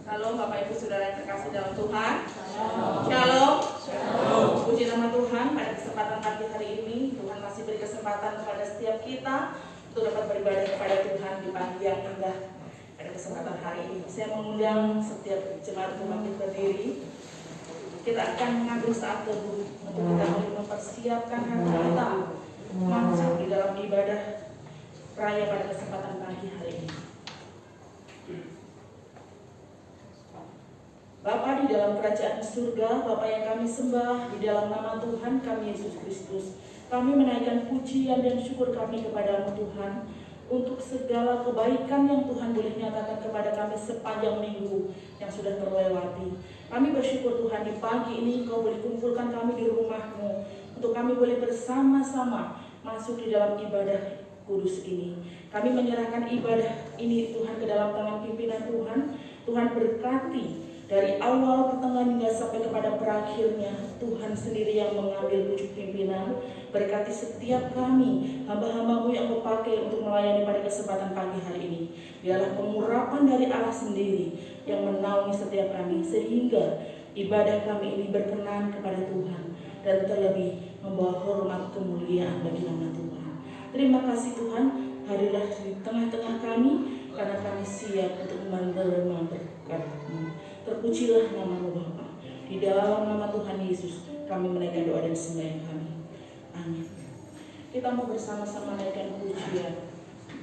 Shalom Bapak Ibu Saudara yang terkasih dalam Tuhan. Shalom. Puji nama Tuhan, pada kesempatan pagi hari ini Tuhan masih beri kesempatan kepada setiap kita untuk dapat beribadah kepada Tuhan di pagi yang indah. Pada kesempatan hari ini saya mengundang setiap jemaat bangkit berdiri. Kita akan mengambil saat teduh untuk kita mempersiapkan hati kita masuk di dalam ibadah raya pada kesempatan pagi hari ini. Bapa di dalam kerajaan surga, Bapa yang kami sembah, di dalam nama Tuhan kami Yesus Kristus, kami menaikkan pujian dan syukur kami kepadamu Tuhan, untuk segala kebaikan yang Tuhan boleh nyatakan kepada kami sepanjang minggu yang sudah terlewati. Kami bersyukur Tuhan, di pagi ini Engkau boleh kumpulkan kami di rumah-Mu, untuk kami boleh bersama-sama masuk di dalam ibadah kudus ini. Kami menyerahkan ibadah ini Tuhan ke dalam tangan pimpinan Tuhan. Tuhan berkati dari awal, pertengahan hingga sampai kepada berakhirnya. Tuhan sendiri yang mengambil pucuk pimpinan. Berkati setiap kami, hamba-hamba-Mu yang Kau pakai untuk melayani pada kesempatan pagi hari ini. Biarlah pengurapan dari Allah sendiri yang menaungi setiap kami, sehingga ibadah kami ini berkenan kepada Tuhan, dan terlebih membawa hormat kemuliaan bagi nama Tuhan. Terima kasih Tuhan, hadirlah di tengah-tengah kami, karena kami siap untuk menerima berkat-Mu. Terpujilah nama-Mu Bapa. Di dalam nama Tuhan Yesus kami menaikkan doa dan sembahyang kami. Amin. Kita mau bersama-sama naikkan pujian.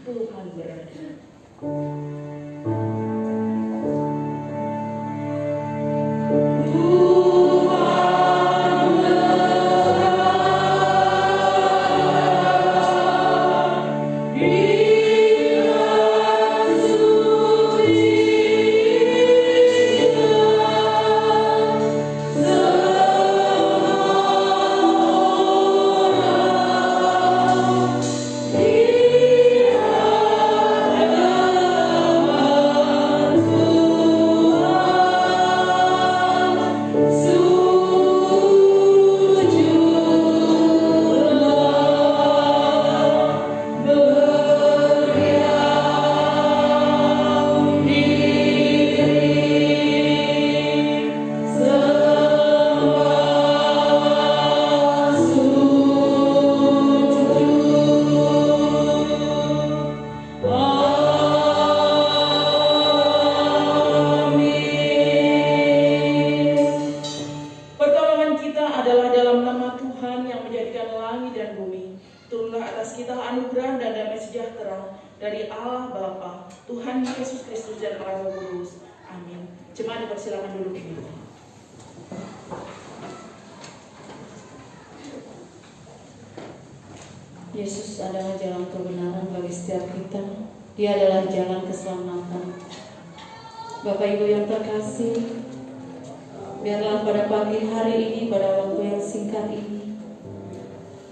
Tuhan berada. Yeah. anugerah dan damai sejahtera dari Allah Bapa, Tuhan Yesus Kristus dan Roh Kudus. Amin. Jemaat dipersilakan duduk di meja. Yesus adalah jalan kebenaran bagi setiap kita. Dia adalah jalan keselamatan. Bapak Ibu yang terkasih, biarlah pada pagi hari ini, pada waktu yang singkat ini,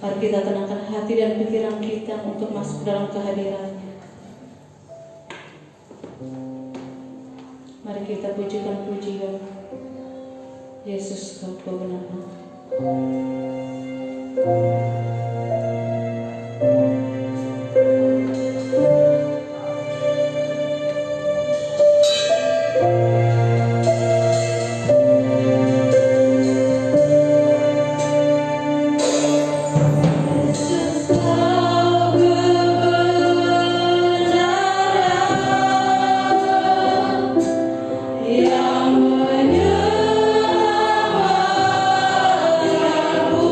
mari kita tenangkan hati dan pikiran kita untuk masuk dalam kehadiran-Nya. Mari kita pujikan pujian Yesus Kau kebenaran. Yang menyelamatkanku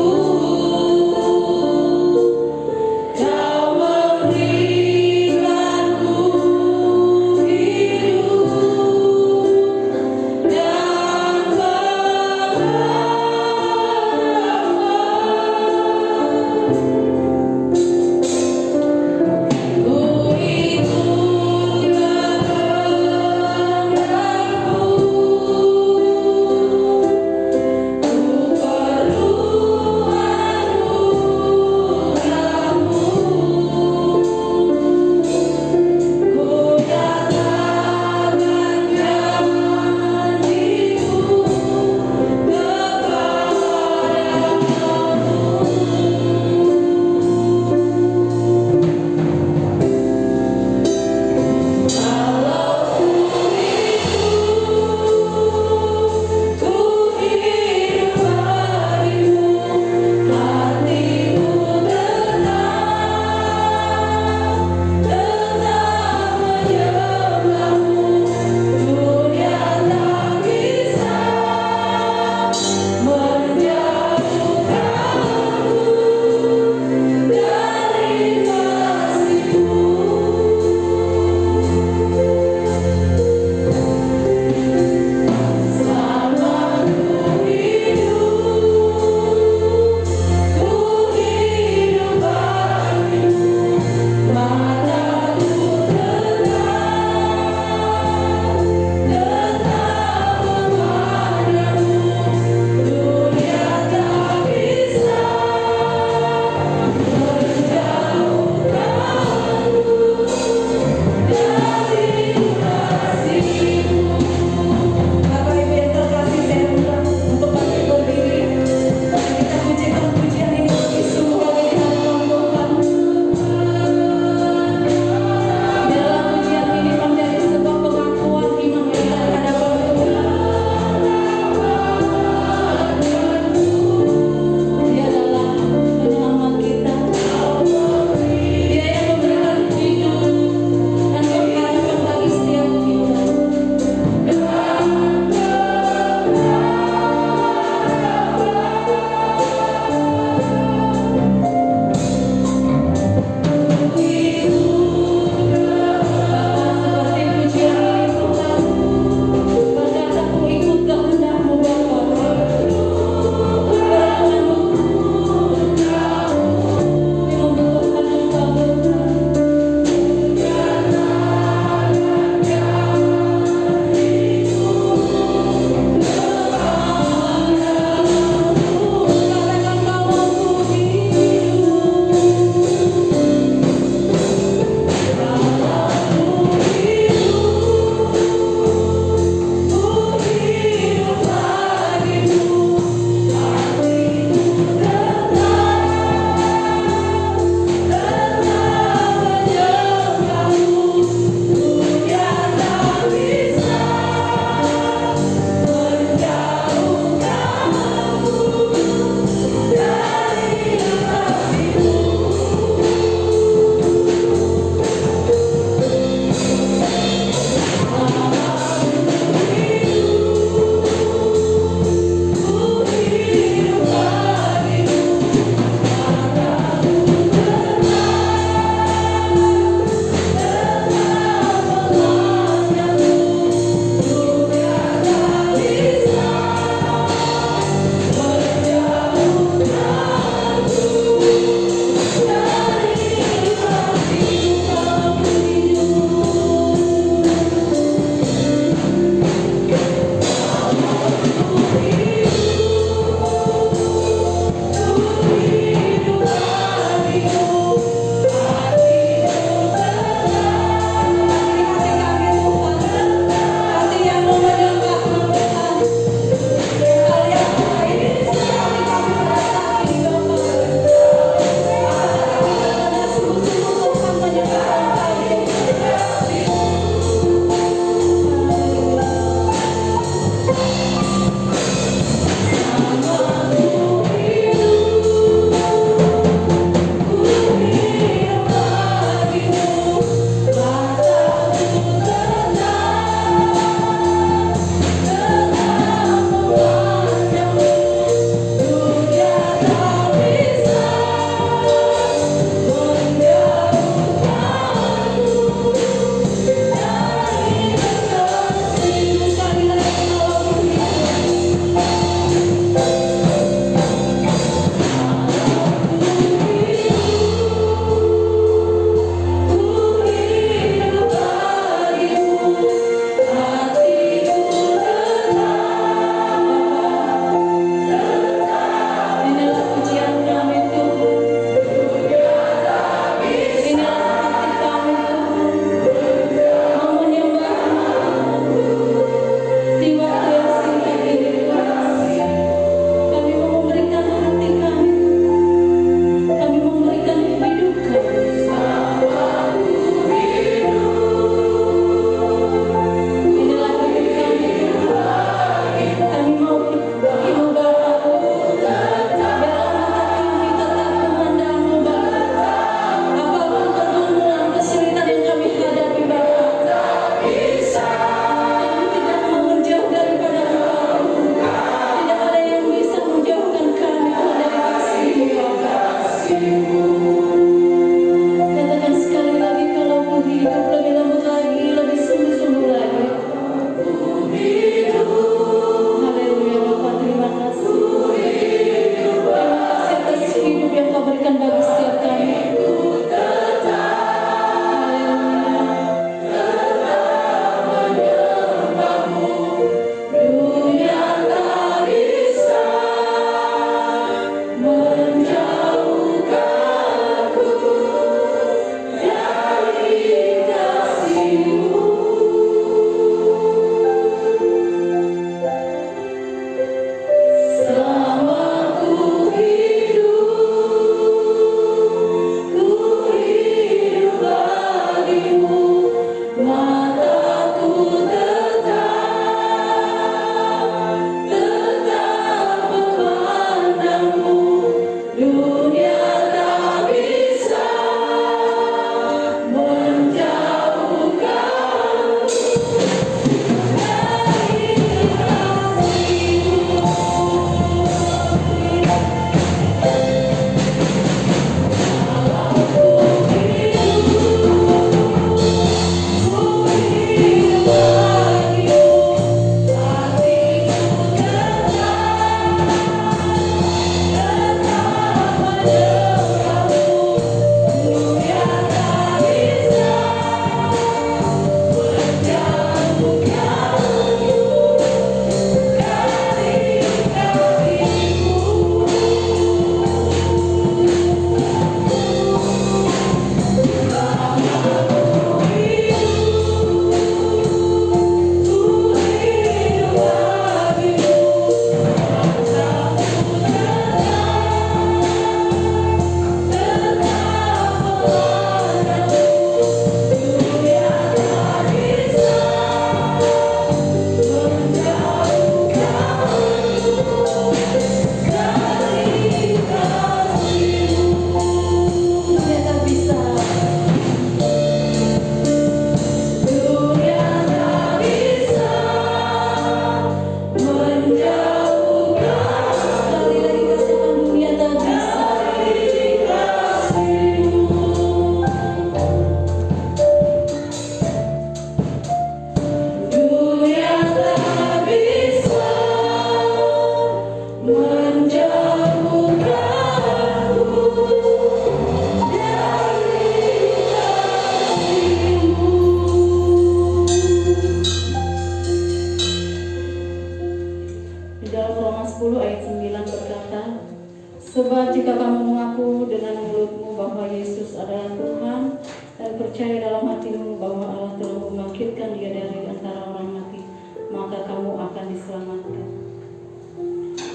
percaya dalam hatimu bahwa Allah telah membangkitkan dia dari antara orang mati, maka kamu akan diselamatkan.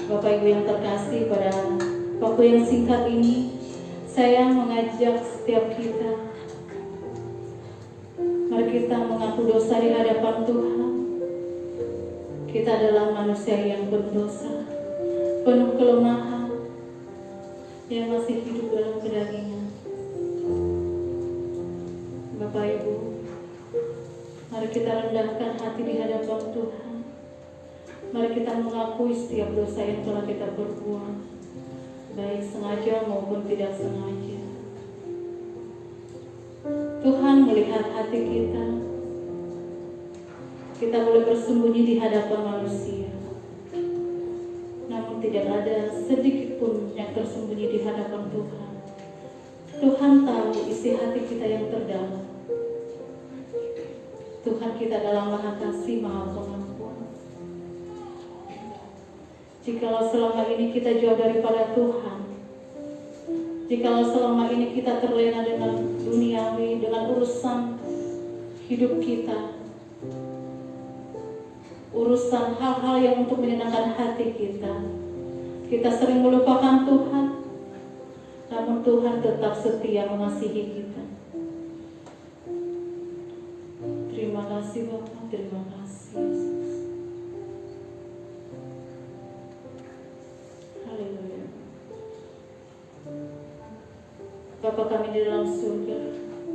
Bapak Ibu yang terkasih, pada waktu yang singkat ini saya mengajak setiap kita, mari kita mengaku dosa di hadapan Tuhan. Kita adalah manusia yang berdosa, penuh kelemahan, yang masih hidup dalam kedagingan. Bapak Ibu, mari kita rendahkan hati di hadapan Tuhan. Mari kita mengakui setiap dosa yang telah kita perbuat, baik sengaja maupun tidak sengaja. Tuhan melihat hati kita. Kita boleh bersembunyi di hadapan manusia, namun tidak ada sedikit pun yang tersembunyi di hadapan Tuhan. Tuhan tahu isi hati kita yang terdalam. Tuhan kita adalah Maha Kasih, Maha Pengampun. Jikalau selama ini kita jauh daripada Tuhan, jikalau selama ini kita terlena dengan duniawi, dengan urusan hidup kita, urusan hal-hal yang untuk menyenangkan hati kita sering melupakan Tuhan, namun Tuhan tetap setia mengasihi kita. Terima kasih Bapak, terima kasih Yesus. Haleluya. Bapa kami di dalam surga,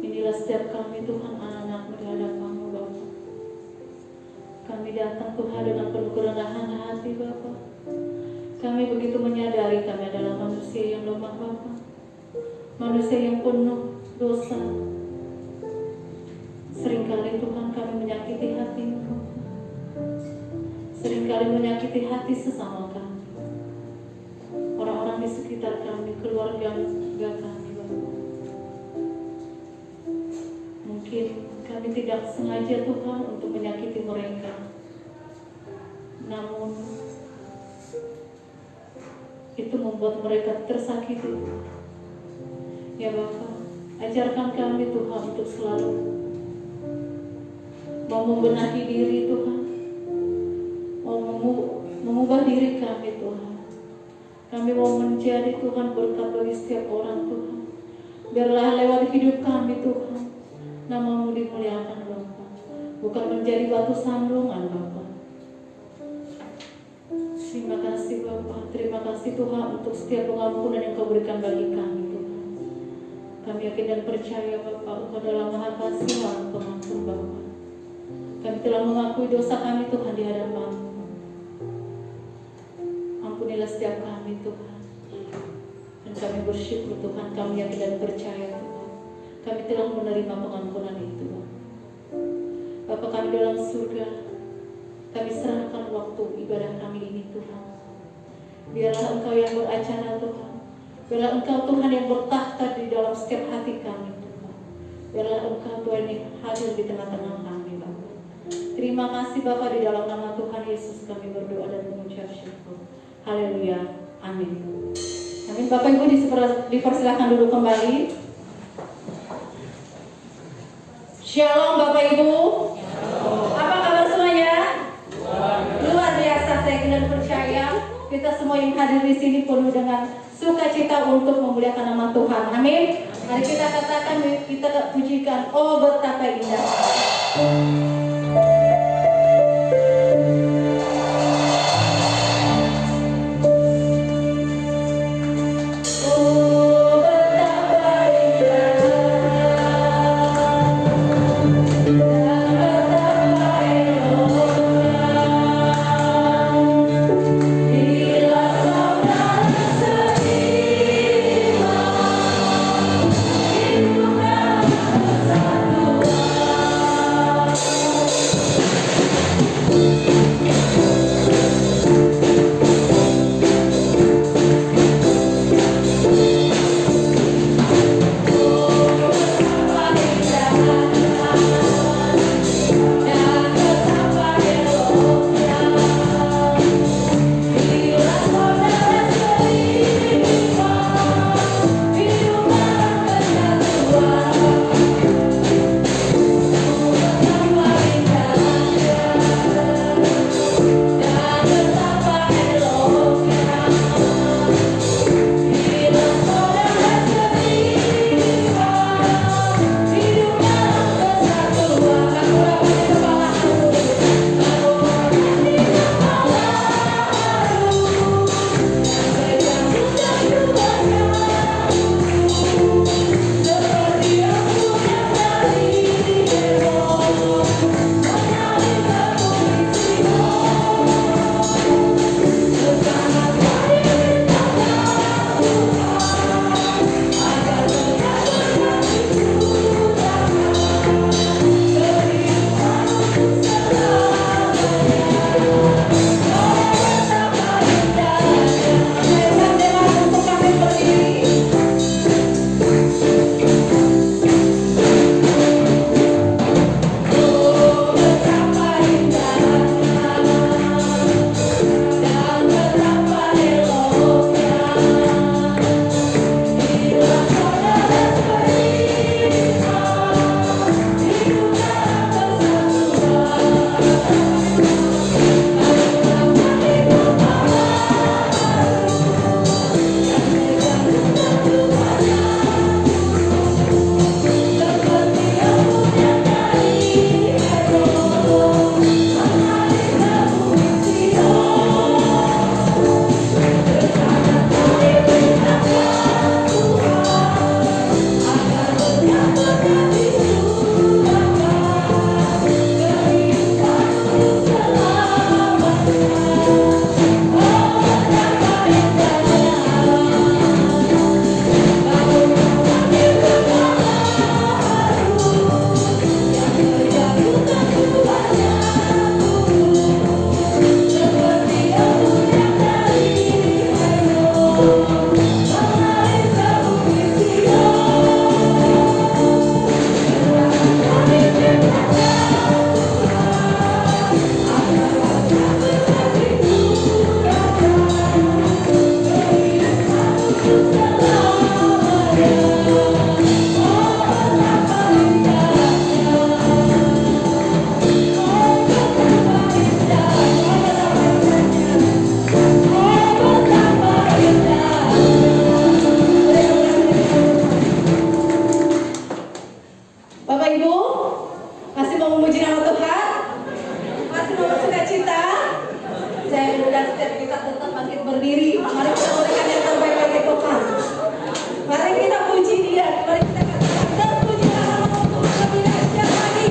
inilah setiap kami Tuhan, anak-anak di hadapan-Mu Bapa. Kami datang Tuhan dengan penuh kerendahan hati Bapa. Kami begitu menyadari kami adalah manusia yang lemah Bapa, manusia yang penuh dosa. Seringkali Tuhan kami menyakiti hati-Mu Bapa. Seringkali menyakiti hati sesama kami, orang-orang di sekitar kami, keluarga kami Bapa. Mungkin kami tidak sengaja Tuhan untuk menyakiti mereka, namun itu membuat mereka tersakiti. Ya Bapa, ajarkan kami Tuhan untuk selalu mau membenahi diri Tuhan, mau mengubah diri kami Tuhan. Kami mau menjadi Tuhan berkat bagi setiap orang Tuhan. Biarlah lewat hidup kami Tuhan, nama-Mu dimuliakan Bapa, bukan menjadi batu sandungan Bapa. Terima kasih Bapa, terima kasih Tuhan untuk setiap pengampunan yang Kau berikan bagi kami Tuhan. Kami yakin dan percaya Bapa, Engkau adalah Maha Kasih, Maha Pengampun Bapa. Kami telah mengakui dosa kami Tuhan di hadapan-Mu. Ampunilah setiap kami Tuhan. Dan kami bersyukur Tuhan, kami yakin dan percaya Tuhan, kami telah menerima pengampunan itu Bapa. Bapa kami dalam surga, kami serahkan waktu ibadah kami ini Tuhan. Biarlah Engkau yang beracara Tuhan. Biarlah Engkau Tuhan yang bertahta di dalam setiap hati kami Tuhan. Biarlah Engkau Tuhan yang hadir di tengah-tengah kami Bapa. Terima kasih Bapa, di dalam nama Tuhan Yesus kami berdoa dan mengucap syukur. Haleluya. Amin. Amin. Bapak Ibu dipersilakan duduk kembali. Shalom Bapak Ibu. Apa kabar semuanya? Luar biasa, saya benar percaya kita semua yang hadir di sini penuh dengan sukacita untuk memuliakan nama Tuhan. Amin. Mari kita katakan, kita pujikan, oh betapa indah. Satu Bapak Ibu, masih mau memuji nama Tuhan? Masih mau bersuka cita? Saya undang setiap kita tetap bangkit berdiri. Mari kita berikan yang terbaik bagi Tuhan. Mari kita puji Dia. Mari kita katakan dan puji nama Tuhan lebih dahsyat lagi.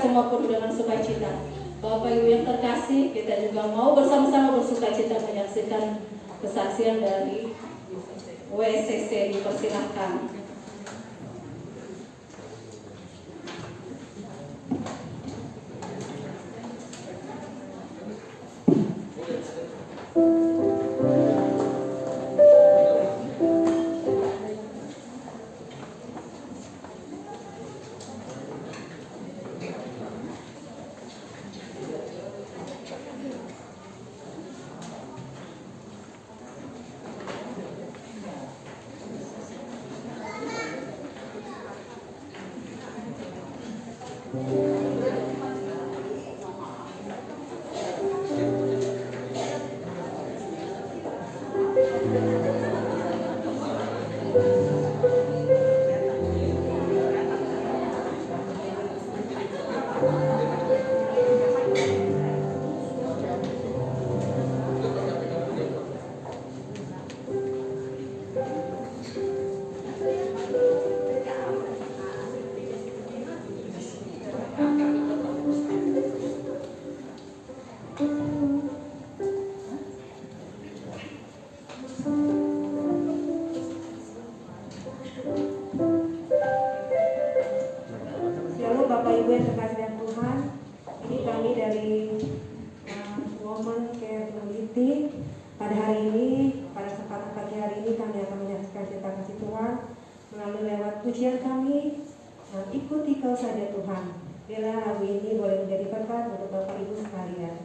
Semua dengan sukacita. Bapak Ibu yang terkasih, kita juga mau bersama-sama bersukacita menyaksikan kesaksian dari WCC. Dipersilahkan. Shalom Bapak Ibu yang terkasih dalam Tuhan. Ini kami dari Women Care Community. Pada hari ini, pada kesempatan pagi hari ini kami akan menyaksikan cerita kasih Tuhan melalui lewat pujian kami. Ikuti Kau saja Tuhan. Bila lagu ini boleh menjadi berkat untuk Bapak Ibu sekalian.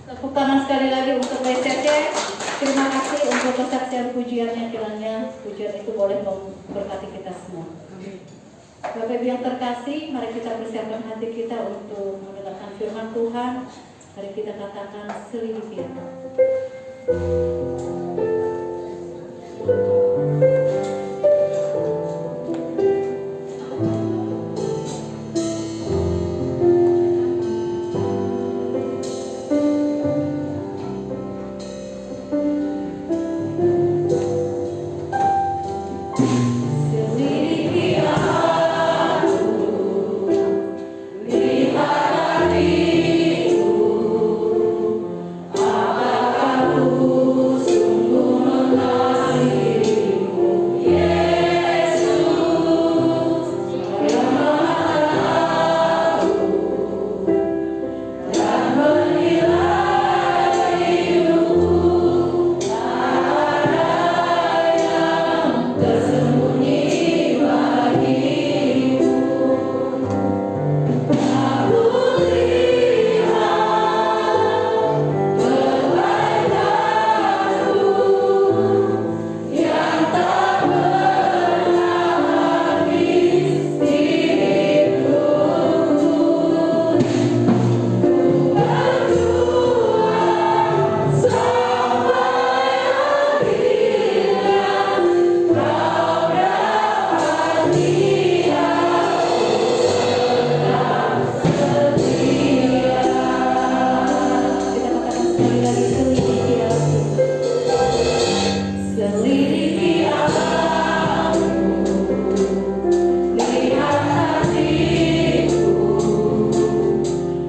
Tepuk tangan sekali lagi untuk WCC. Terima kasih untuk kesaksian pujiannya, kiranya pujian itu boleh memberkati kita semua. Bapak Ibu yang terkasih, mari kita persiapkan hati kita untuk mendengarkan firman Tuhan. Mari kita katakan selidiki. Apakah ku sungguh mengasihi Sekali lagi selidiki aku. Selidiki aku. Lihat hatiku.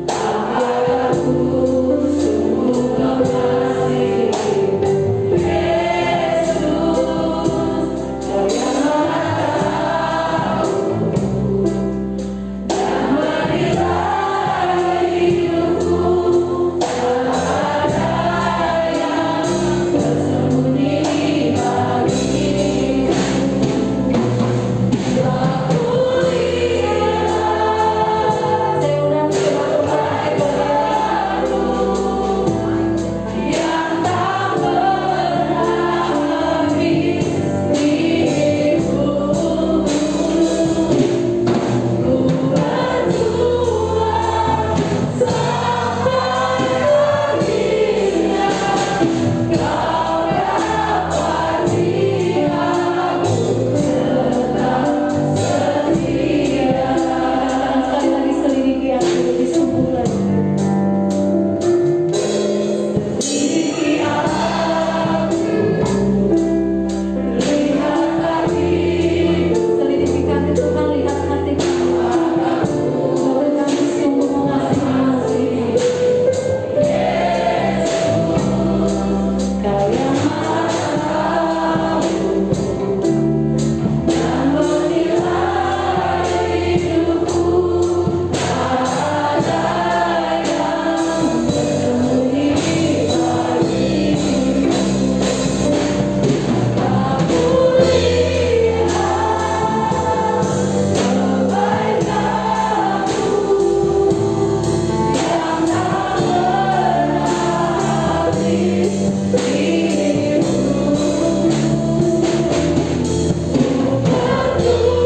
Apakah aku sungguh mengasihi Yesus, Kau yang Maha Tahu dan menilai hidupku. Tak ada yang tersembunyi bagimu. Aku lihat, saya ulang coba kembali yang tak pernah habis diriku. Ku berjuang sampai akhirnya Kau dapati aku tetap setia. Sekali lagi selidiki aku lebih sungguh lagi. Selidiki aku, lihat hatiku. Selidiki kami Tuhan, lihat hati kami. Bahwa kami sungguh mengasihi Yesus, Kau yang Maha Tahu dan menilai hidupku. Tak ada yang tersembunyi bagimu. Aku lihat kebaikan-Mu yang tak pernah habis dirimu. Ku berjuang sampai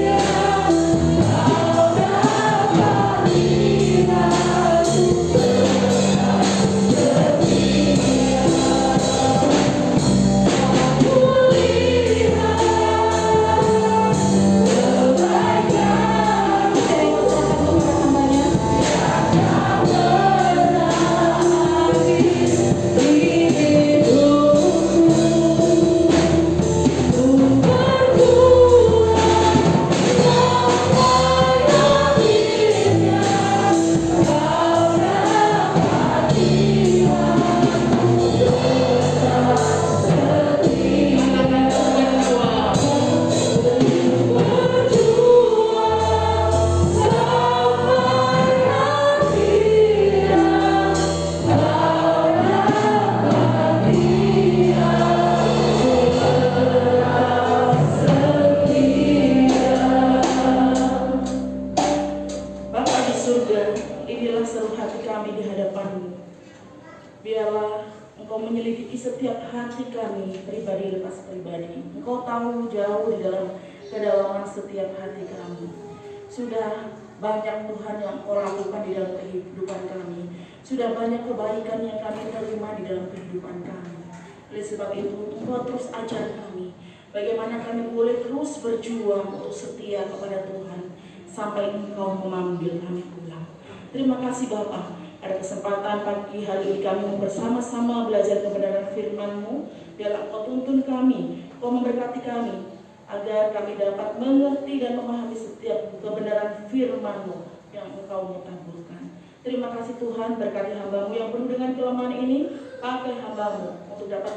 akhirnya Kau dapati aku tetap setia. Aku lihat kebaikan-Mu yang tak pernah habis diriku. Ku berjuang sampai akhirnya Kau dapati aku tetap setia. Berjuang sampai akhirnya Kau dapati aku tetap setia. Bapa di surga, inilah seluruh hati kami di hadapan-Mu. Biarlah Engkau menyelidiki setiap hati kami, pribadi lepas pribadi. Engkau tahu jauh di dalam kedalaman setiap hati kami. Sudah banyak Tuhan yang Engkau lakukan di dalam kehidupan kami. Sudah banyak kebaikan yang kami terima di dalam kehidupan kami. Oleh sebab itu, Engkau terus ajar kami bagaimana kami boleh terus berjuang untuk setia kepada Tuhan sampai Engkau memanggil kami pulang. Terima kasih Bapa, pada kesempatan pagi hari ini kami bersama-sama belajar kebenaran firman-Mu. Biarlah Engkau tuntun kami, Engkau memberkati kami, agar kami dapat mengerti dan memahami setiap kebenaran firman-Mu yang Engkau mau taburkan. Terima kasih Tuhan, berkati hamba-Mu yang penuh dengan kelemahan ini. Pakai hamba-Mu untuk dapat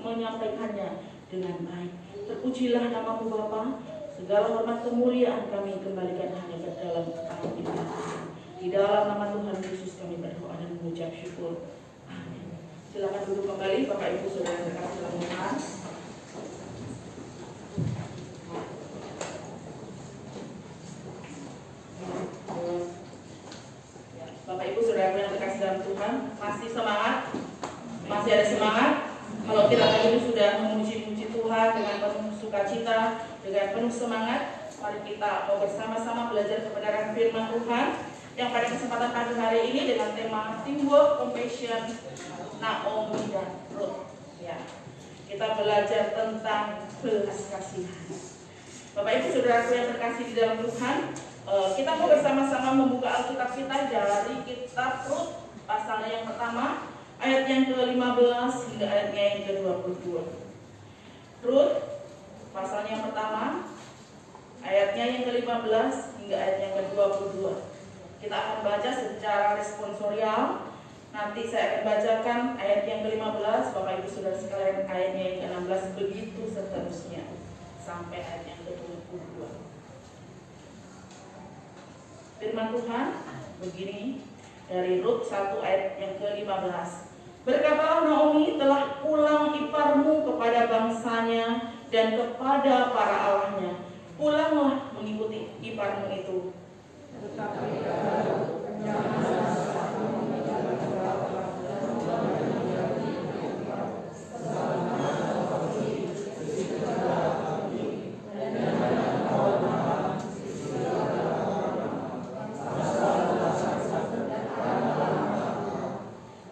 menyampaikannya dengan baik. Terpujilah nama-Mu Bapa. Segala hormat kemuliaan kami kembalikan hanya ke dalam tangan Tuhan. Di dalam nama Tuhan Yesus kami berdoa dan mengucap syukur. Amin. Silakan duduk kembali Bapak Ibu Saudara yang terkasih dalam Tuhan. Bapak Ibu Saudara yang terkasih dalam Tuhan, masih semangat? Masih ada semangat? Kalau kiranya ini sudah memuji-muji Tuhan dengan penuh sukacita, dengan penuh semangat, mari kita mau bersama-sama belajar kebenaran firman Tuhan yang pada kesempatan pagi hari ini dengan tema Teamwork, Compassion, Naomi dan Ruth. Ya, kita belajar tentang belas kasihan. Bapak Ibu Saudaraku yang terkasih di dalam Tuhan, Kita mau bersama-sama membuka Alkitab kita dari kitab Rut pasalnya yang pertama, ayat yang ke-15 hingga ayatnya yang ke-22. Rut pasalnya yang pertama, ayatnya yang ke-15 hingga ayat yang ke-22. Kita akan baca secara responsorial. Nanti saya akan bacakan ayat yang ke-15, Bapak Ibu Saudara sekalian, ayatnya yang ke-16, begitu seterusnya sampai ayat yang ke-22. Firman Tuhan begini dari Rut 1 ayat yang ke-15. Berkatalah Naomi, telah pulang iparmu kepada bangsanya dan kepada para allahnya. Pulanglah mengikuti iparmu itu.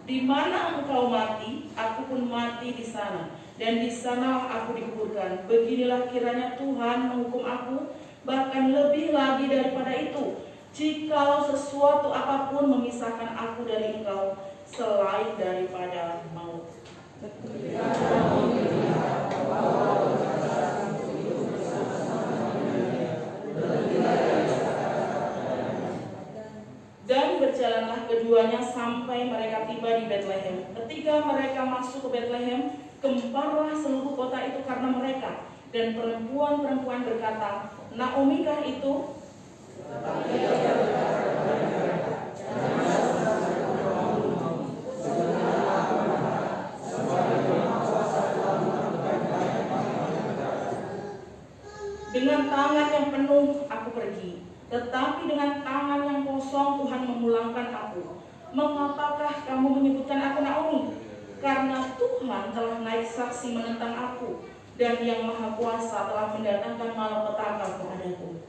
Di mana engkau mati, aku pun mati di sana, dan di sana aku dikuburkan. Beginilah kiranya Tuhan menghukum aku, bahkan lebih lagi daripada itu, jikalau sesuatu apapun memisahkan aku dari engkau, selain daripada maut. Dan berjalanlah keduanya sampai mereka tiba di Betlehem. Ketika mereka masuk ke Betlehem, gemparlah seluruh kota itu karena mereka. Dan perempuan-perempuan berkata, Naomi-kah itu? Dengan tangan yang penuh aku pergi, tetapi dengan tangan yang kosong Tuhan memulangkan aku. Mengapakah kamu menyebutkan aku Naomi? Karena Tuhan telah naik saksi menentang aku, dan Yang Maha Kuasa telah mendatangkan malapetaka kepadaku.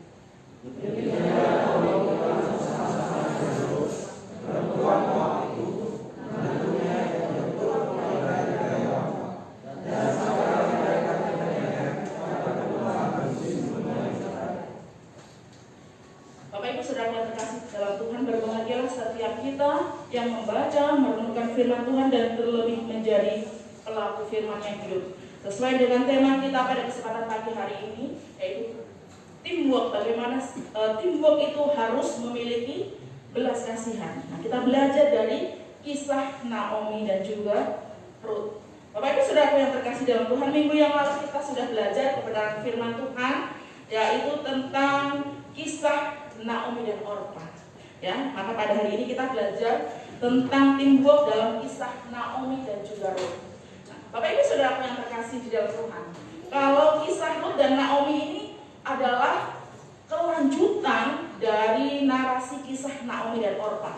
Bapak Ibu Saudara yang terkasih dalam Tuhan, berbahagialah setiap kita yang membaca, merenungkan firman Tuhan dan terlebih menjadi pelaku firman yang hidup. Sesuai dengan tema kita pada kesempatan pagi hari ini, yaitu teamwork. Bagaimana teamwork itu harus memiliki belas kasihan. Nah, kita belajar dari kisah Naomi dan juga Rut. Bapak Ibu Saudara yang terkasih dalam Tuhan, minggu yang lalu kita sudah belajar kebenaran firman Tuhan, yaitu tentang kisah Naomi dan Orpa. Ya, maka pada hari ini kita belajar tentang teamwork dalam kisah Naomi dan juga Rut. Nah, Bapak Ibu Saudara yang terkasih di dalam Tuhan, kalau kisah Rut dan Naomi ini adalah kelanjutan dari narasi kisah Naomi dan Orpa.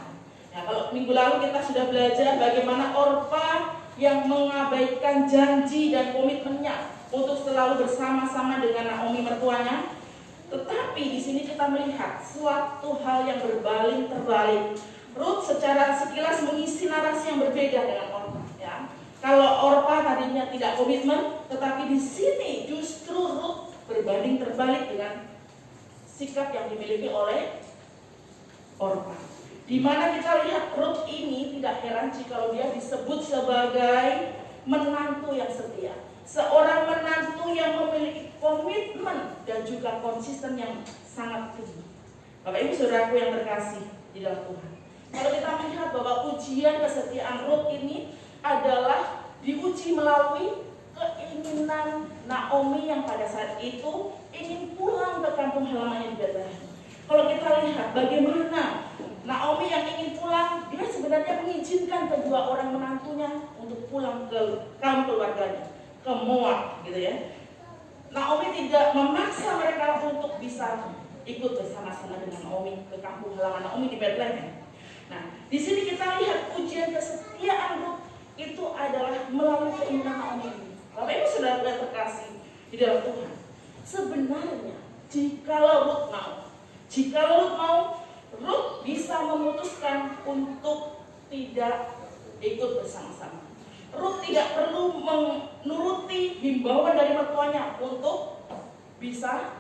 Nah, kalau minggu lalu kita sudah belajar bagaimana Orpa yang mengabaikan janji dan komitmennya untuk selalu bersama-sama dengan Naomi mertuanya. Tetapi di sini kita melihat suatu hal yang berbalik terbalik. Rut secara sekilas mengisi narasi yang berbeda dengan Orpa. Ya. Kalau Orpa tadinya tidak komitmen, tetapi di sini justru Rut berbanding terbalik dengan sikap yang dimiliki oleh Orpa. Di mana kita lihat Rut ini tidak heran jika dia disebut sebagai menantu yang setia. Seorang menantu yang memiliki komitmen dan juga konsisten yang sangat tinggi. Bapak Ibu Saudaraku yang terkasih di dalam Tuhan, kalau kita melihat bahwa ujian kesetiaan Rut ini adalah diuji melalui keinginan Naomi yang pada saat itu ingin pulang ke kampung halamannya di Betlehem. Kalau kita lihat bagaimana Naomi yang ingin pulang, dia sebenarnya mengizinkan kedua orang menantunya untuk pulang ke kampung keluarganya, ke Moab, gitu ya. Naomi tidak memaksa mereka untuk bisa ikut bersama-sama dengan Naomi ke kampung halaman Naomi di Betlehem. Nah, di sini kita lihat ujian kesetiaan Rut itu adalah melalui keinginan Naomi ini. Bapak Ibu Saudara yang terkasih di dalam Tuhan, sebenarnya jikalau Rut mau, Rut bisa memutuskan untuk tidak ikut bersama-sama. Rut tidak perlu menuruti himbauan dari mertuanya untuk bisa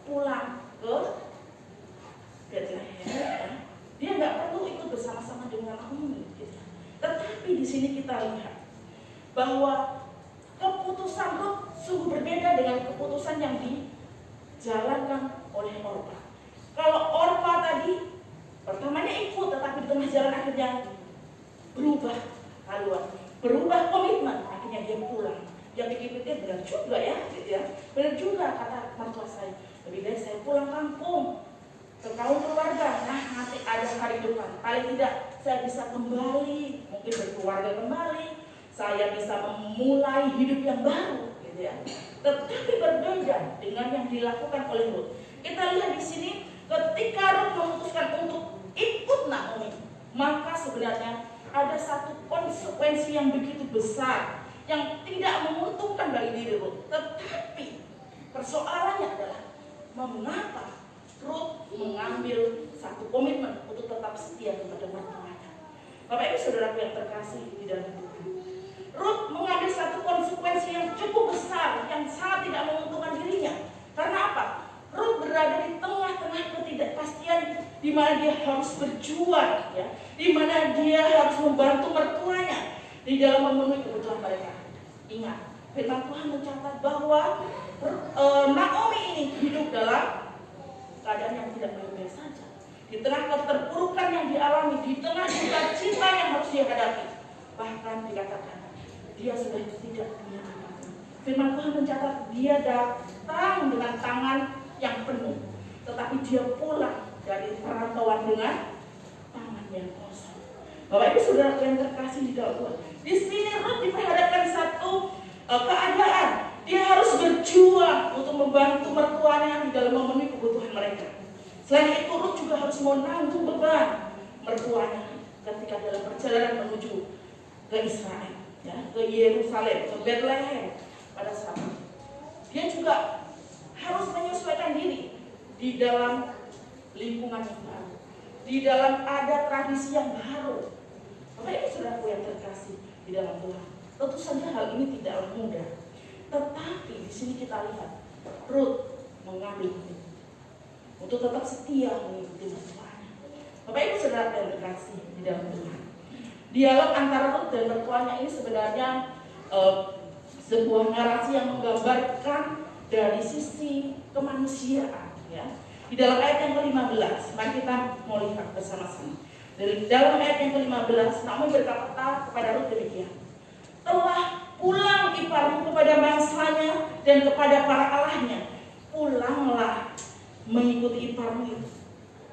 pulang ke Bethlehem, ya. Dia nggak perlu ikut bersama-sama dengan Naomi. Gitu. Tetapi di sini kita lihat bahwa keputusan Rut sungguh berbeda dengan keputusan yang dijalankan oleh Orpa. Kalau Orpa tadi pertamanya ikut, tetapi di tengah jalan akhirnya berubah haluan, berubah komitmen, akhirnya dia pulang. Dia pikir-pikir benar juga ya, gitu ya. Benar juga kata mertua saya, lebih baik saya pulang kampung ke kaum keluarga. Nah, nanti ada hari depan, paling tidak saya bisa kembali, mungkin berkeluarga kembali, saya bisa memulai hidup yang baru, gitu ya. Tetapi berbeda dengan yang dilakukan oleh Rut. Kita lihat di sini, ketika Rut memutuskan untuk ikut Naomi, maka sebenarnya ada satu konsekuensi yang begitu besar yang tidak menguntungkan bagi diri Rut. Tetapi persoalannya adalah mengapa Rut mengambil satu komitmen untuk tetap setia kepada mertuanya. Bapak Ibu Saudaraku yang terkasih di dalam Tuhan, Rut mengambil satu konsekuensi yang cukup besar yang sangat tidak menguntungkan dirinya. Karena apa? Rut berada di tengah-tengah ketidakpastian di mana dia harus berjuang, ya, di mana dia harus membantu mertuanya di dalam memenuhi kebutuhan mereka. Ingat, firman Tuhan mencatat bahwa Naomi ini hidup dalam keadaan yang tidak baik-baik saja. Di tengah keterpurukan yang dialami, di tengah cita-cita yang harus dia hadapi, bahkan dikatakan dia sudah tidak punya apa-apa. Firman Tuhan mencatat dia datang dengan tangan yang penuh, tetapi dia pulang dari perantauan dengan tangan yang kosong. Bapak Ibu Saudara yang terkasih di dalam Tuhan, di sini Rut diperhadapkan satu keadaan. Dia harus berjuang untuk membantu mertuanya di dalam memenuhi kebutuhan mereka. Selain itu, Rut juga harus menanggung beban mertuanya ketika dalam perjalanan menuju ke Israel, ya, ke Yerusalem, ke Bethlehem pada saat itu. Dia juga harus menyesuaikan diri di dalam lingkungan yang baru, di dalam ada tradisi yang baru. Bapak Ibu Saudaraku yang terkasih di dalam Tuhan, tentu saja hal ini tidaklah mudah. Tetapi di sini kita lihat Rut mengambil komitmen untuk tetap setia mengikuti mertuanya. Bapak Ibu Saudara yang terkasih di dalam Tuhan, dialog antara Rut dan mertuanya ini sebenarnya sebuah narasi yang menggambarkan dari sisi kemanusiaan, ya. Di dalam ayat yang ke-15, mari kita mau lihat bersama-sama. Dari dalam ayat yang ke-15, Naomi berkata kepada Rut demikian, telah pulang iparmu kepada bangsanya dan kepada para allahnya, pulanglah mengikuti iparmu itu.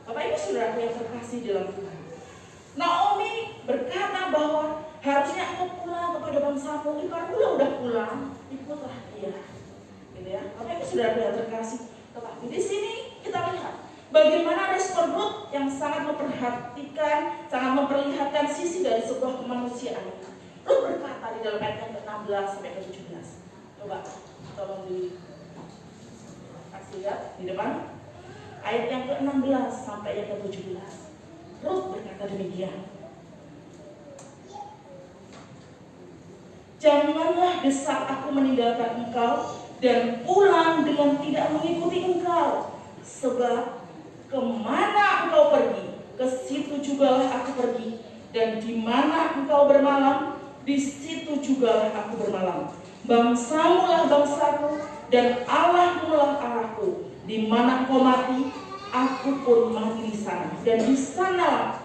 Bapak Ibu Saudara yang terkasih dalam Tuhan, Naomi berkata bahwa harusnya aku pulang kepada bangsamu, iparmu udah pulang, ikutlah dia, gitu ya. Bapak Ibu Saudara yang terkasih, tetapi di sini kita lihat bagaimana respon Rut yang sangat memperhatikan, sangat memperlihatkan sisi dari sebuah kemanusiaan. Rut berkata di dalam ayat yang ke-16 sampai ke-17. Coba tolong dikasih lihat di depan. Ayat yang ke-16 sampai yang ke-17. Rut berkata demikian. Janganlah desak aku meninggalkan engkau dan pulang dengan tidak mengikuti engkau. Sebab kemana engkau pergi, ke situ jugalah aku pergi. Dan di mana engkau bermalam, di situ jugalah aku bermalam. Bangsamu lah bangsaku, dan Allahmu lah Allahku. Di mana engkau mati, aku pun mati di sana. Dan di sana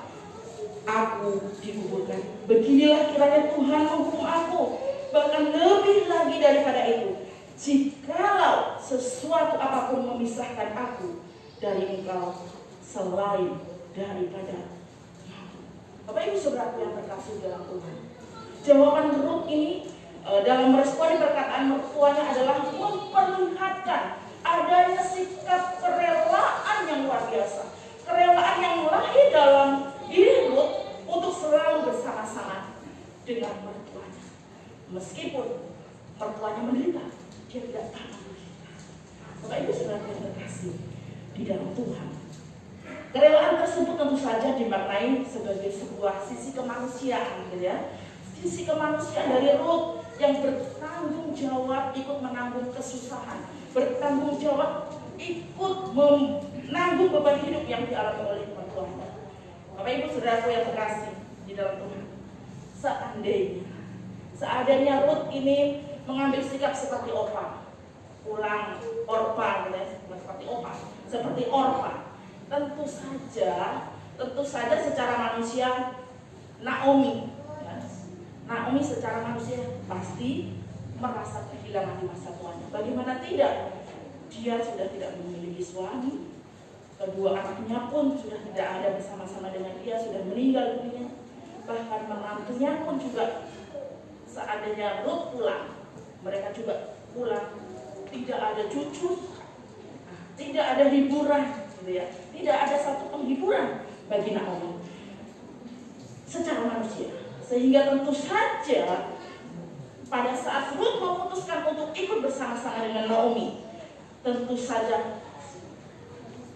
aku dikuburkan. Beginilah kiranya Tuhan menghukum aku, bahkan lebih lagi daripada itu, jikalau sesuatu apapun memisahkan aku dari engkau selain daripada mati. Bapak Ibu Saudara yang terkasih dalam Tuhan, jawaban Rut ini dalam meresponi perkataan mertuanya adalah memperlihatkan adanya sikap kerelaan yang luar biasa, kerelaan yang lahir dalam diri Rut untuk selalu bersama-sama dengan mertuanya. Meskipun mertuanya menderita, dia tidak pernah menderita. Bapak Ibu Saudara yang terkasih di dalam Tuhan, kerelaan tersebut tentu saja dimaknai sebagai sebuah sisi kemanusiaan, gitu ya. Sisi kemanusiaan dari Rut yang bertanggung jawab ikut menanggung kesusahan, bertanggung jawab ikut menanggung beban hidup yang dialami oleh mertuanya. Bapak Ibu Saudaraku yang terkasih di dalam Tuhan, seandainya Ruth ini mengambil sikap seperti Orpa, seperti Orpa, tentu saja secara manusia Naomi secara manusia pasti merasa kehilangan di masa tuanya. Bagaimana tidak? Dia sudah tidak memiliki suami, kedua anaknya pun sudah tidak ada bersama-sama dengan dia, sudah meninggal dunia. Bahkan menantunya pun juga, seandainya Ruth pulang, mereka juga pulang, tidak ada cucu, tidak ada hiburan, gitu ya. Tidak ada satu penghiburan bagi Naomi secara manusia. Sehingga tentu saja pada saat Ruth memutuskan untuk ikut bersama-sama dengan Naomi, tentu saja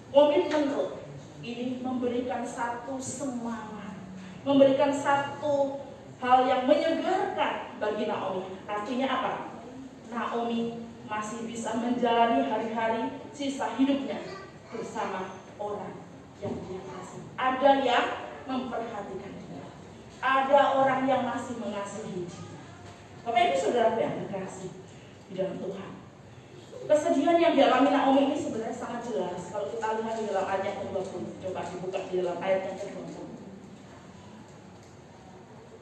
komitmen Ruth ini memberikan satu semangat, memberikan satu hal yang menyegarkan bagi Naomi. Artinya apa? Naomi masih bisa menjalani hari-hari sisa hidupnya bersama orang yang dia kasih. Ada yang memperhatikan dia, ada orang yang masih mengasihi dia. Bapak Ibu Saudara yang terkasih di dalam Tuhan, kesedihan yang dialami Naomi ini sebenarnya sangat jelas kalau kita lihat di dalam ayat yang ke-20. Coba dibuka di dalam ayat yang ke-20.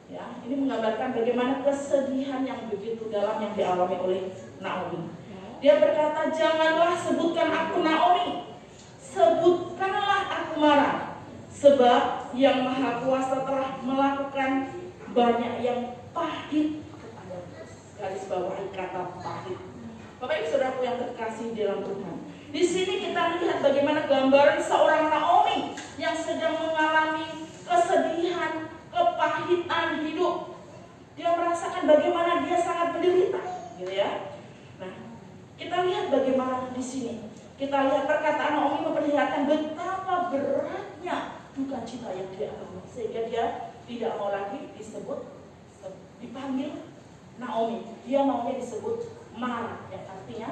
Ya, ini menggambarkan bagaimana kesedihan yang begitu dalam yang dialami oleh Naomi. Dia berkata, "Janganlah sebutkan aku Naomi, sebutkanlah aku Mara, sebab yang Maha Kuasa telah melakukan banyak yang pahit kepadaku." Garis bawahi kata pahit. Bapak Ibu Saudaraku yang terkasih di dalam Tuhan, di sini kita lihat bagaimana gambaran seorang Naomi yang sedang mengalami kesedihan, kepahitan hidup. Dia merasakan bagaimana dia sangat menderita, gitu ya. Nah, kita lihat bagaimana di sini. Kita lihat perkataan Naomi memperlihatkan betapa beratnya duka cita yang dia alami, sehingga dia tidak mau lagi dipanggil Naomi. Dia maunya disebut Mara, yang artinya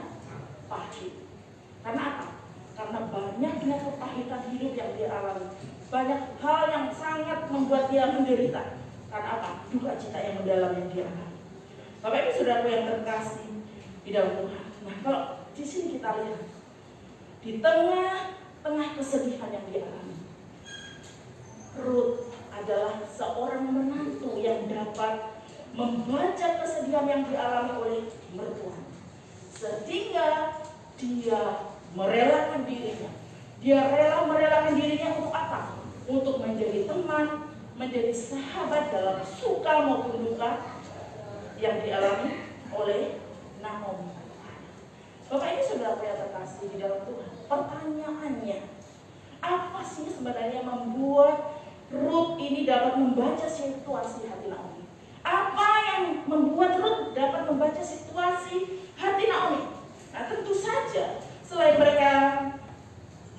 pahit. Karena apa? Karena banyaknya kepahitan hidup yang dia alami. Banyak hal yang sangat membuat dia menderita. Karena apa? Duka cita yang mendalam yang dia alami. Bapak Ibu Saudaraku yang terkasih di dalam Tuhan. Nah, kalau di sini kita lihat, di tengah kesedihan yang dia alami, Ruth adalah seorang menantu yang dapat membaca kesedihan yang dialami oleh mertua, sehingga dia merelakan dirinya. Dia rela merelakan dirinya untuk apa? Untuk menjadi teman, menjadi sahabat dalam suka maupun duka yang dialami oleh Naomi. Bapak ini Saudara yang terkasih di dalam Tuhan, pertanyaannya, apa sih sebenarnya membuat Ruth ini dapat membaca situasi hati Naomi? Apa yang membuat Ruth dapat membaca situasi hati Naomi? Nah, tentu saja selain mereka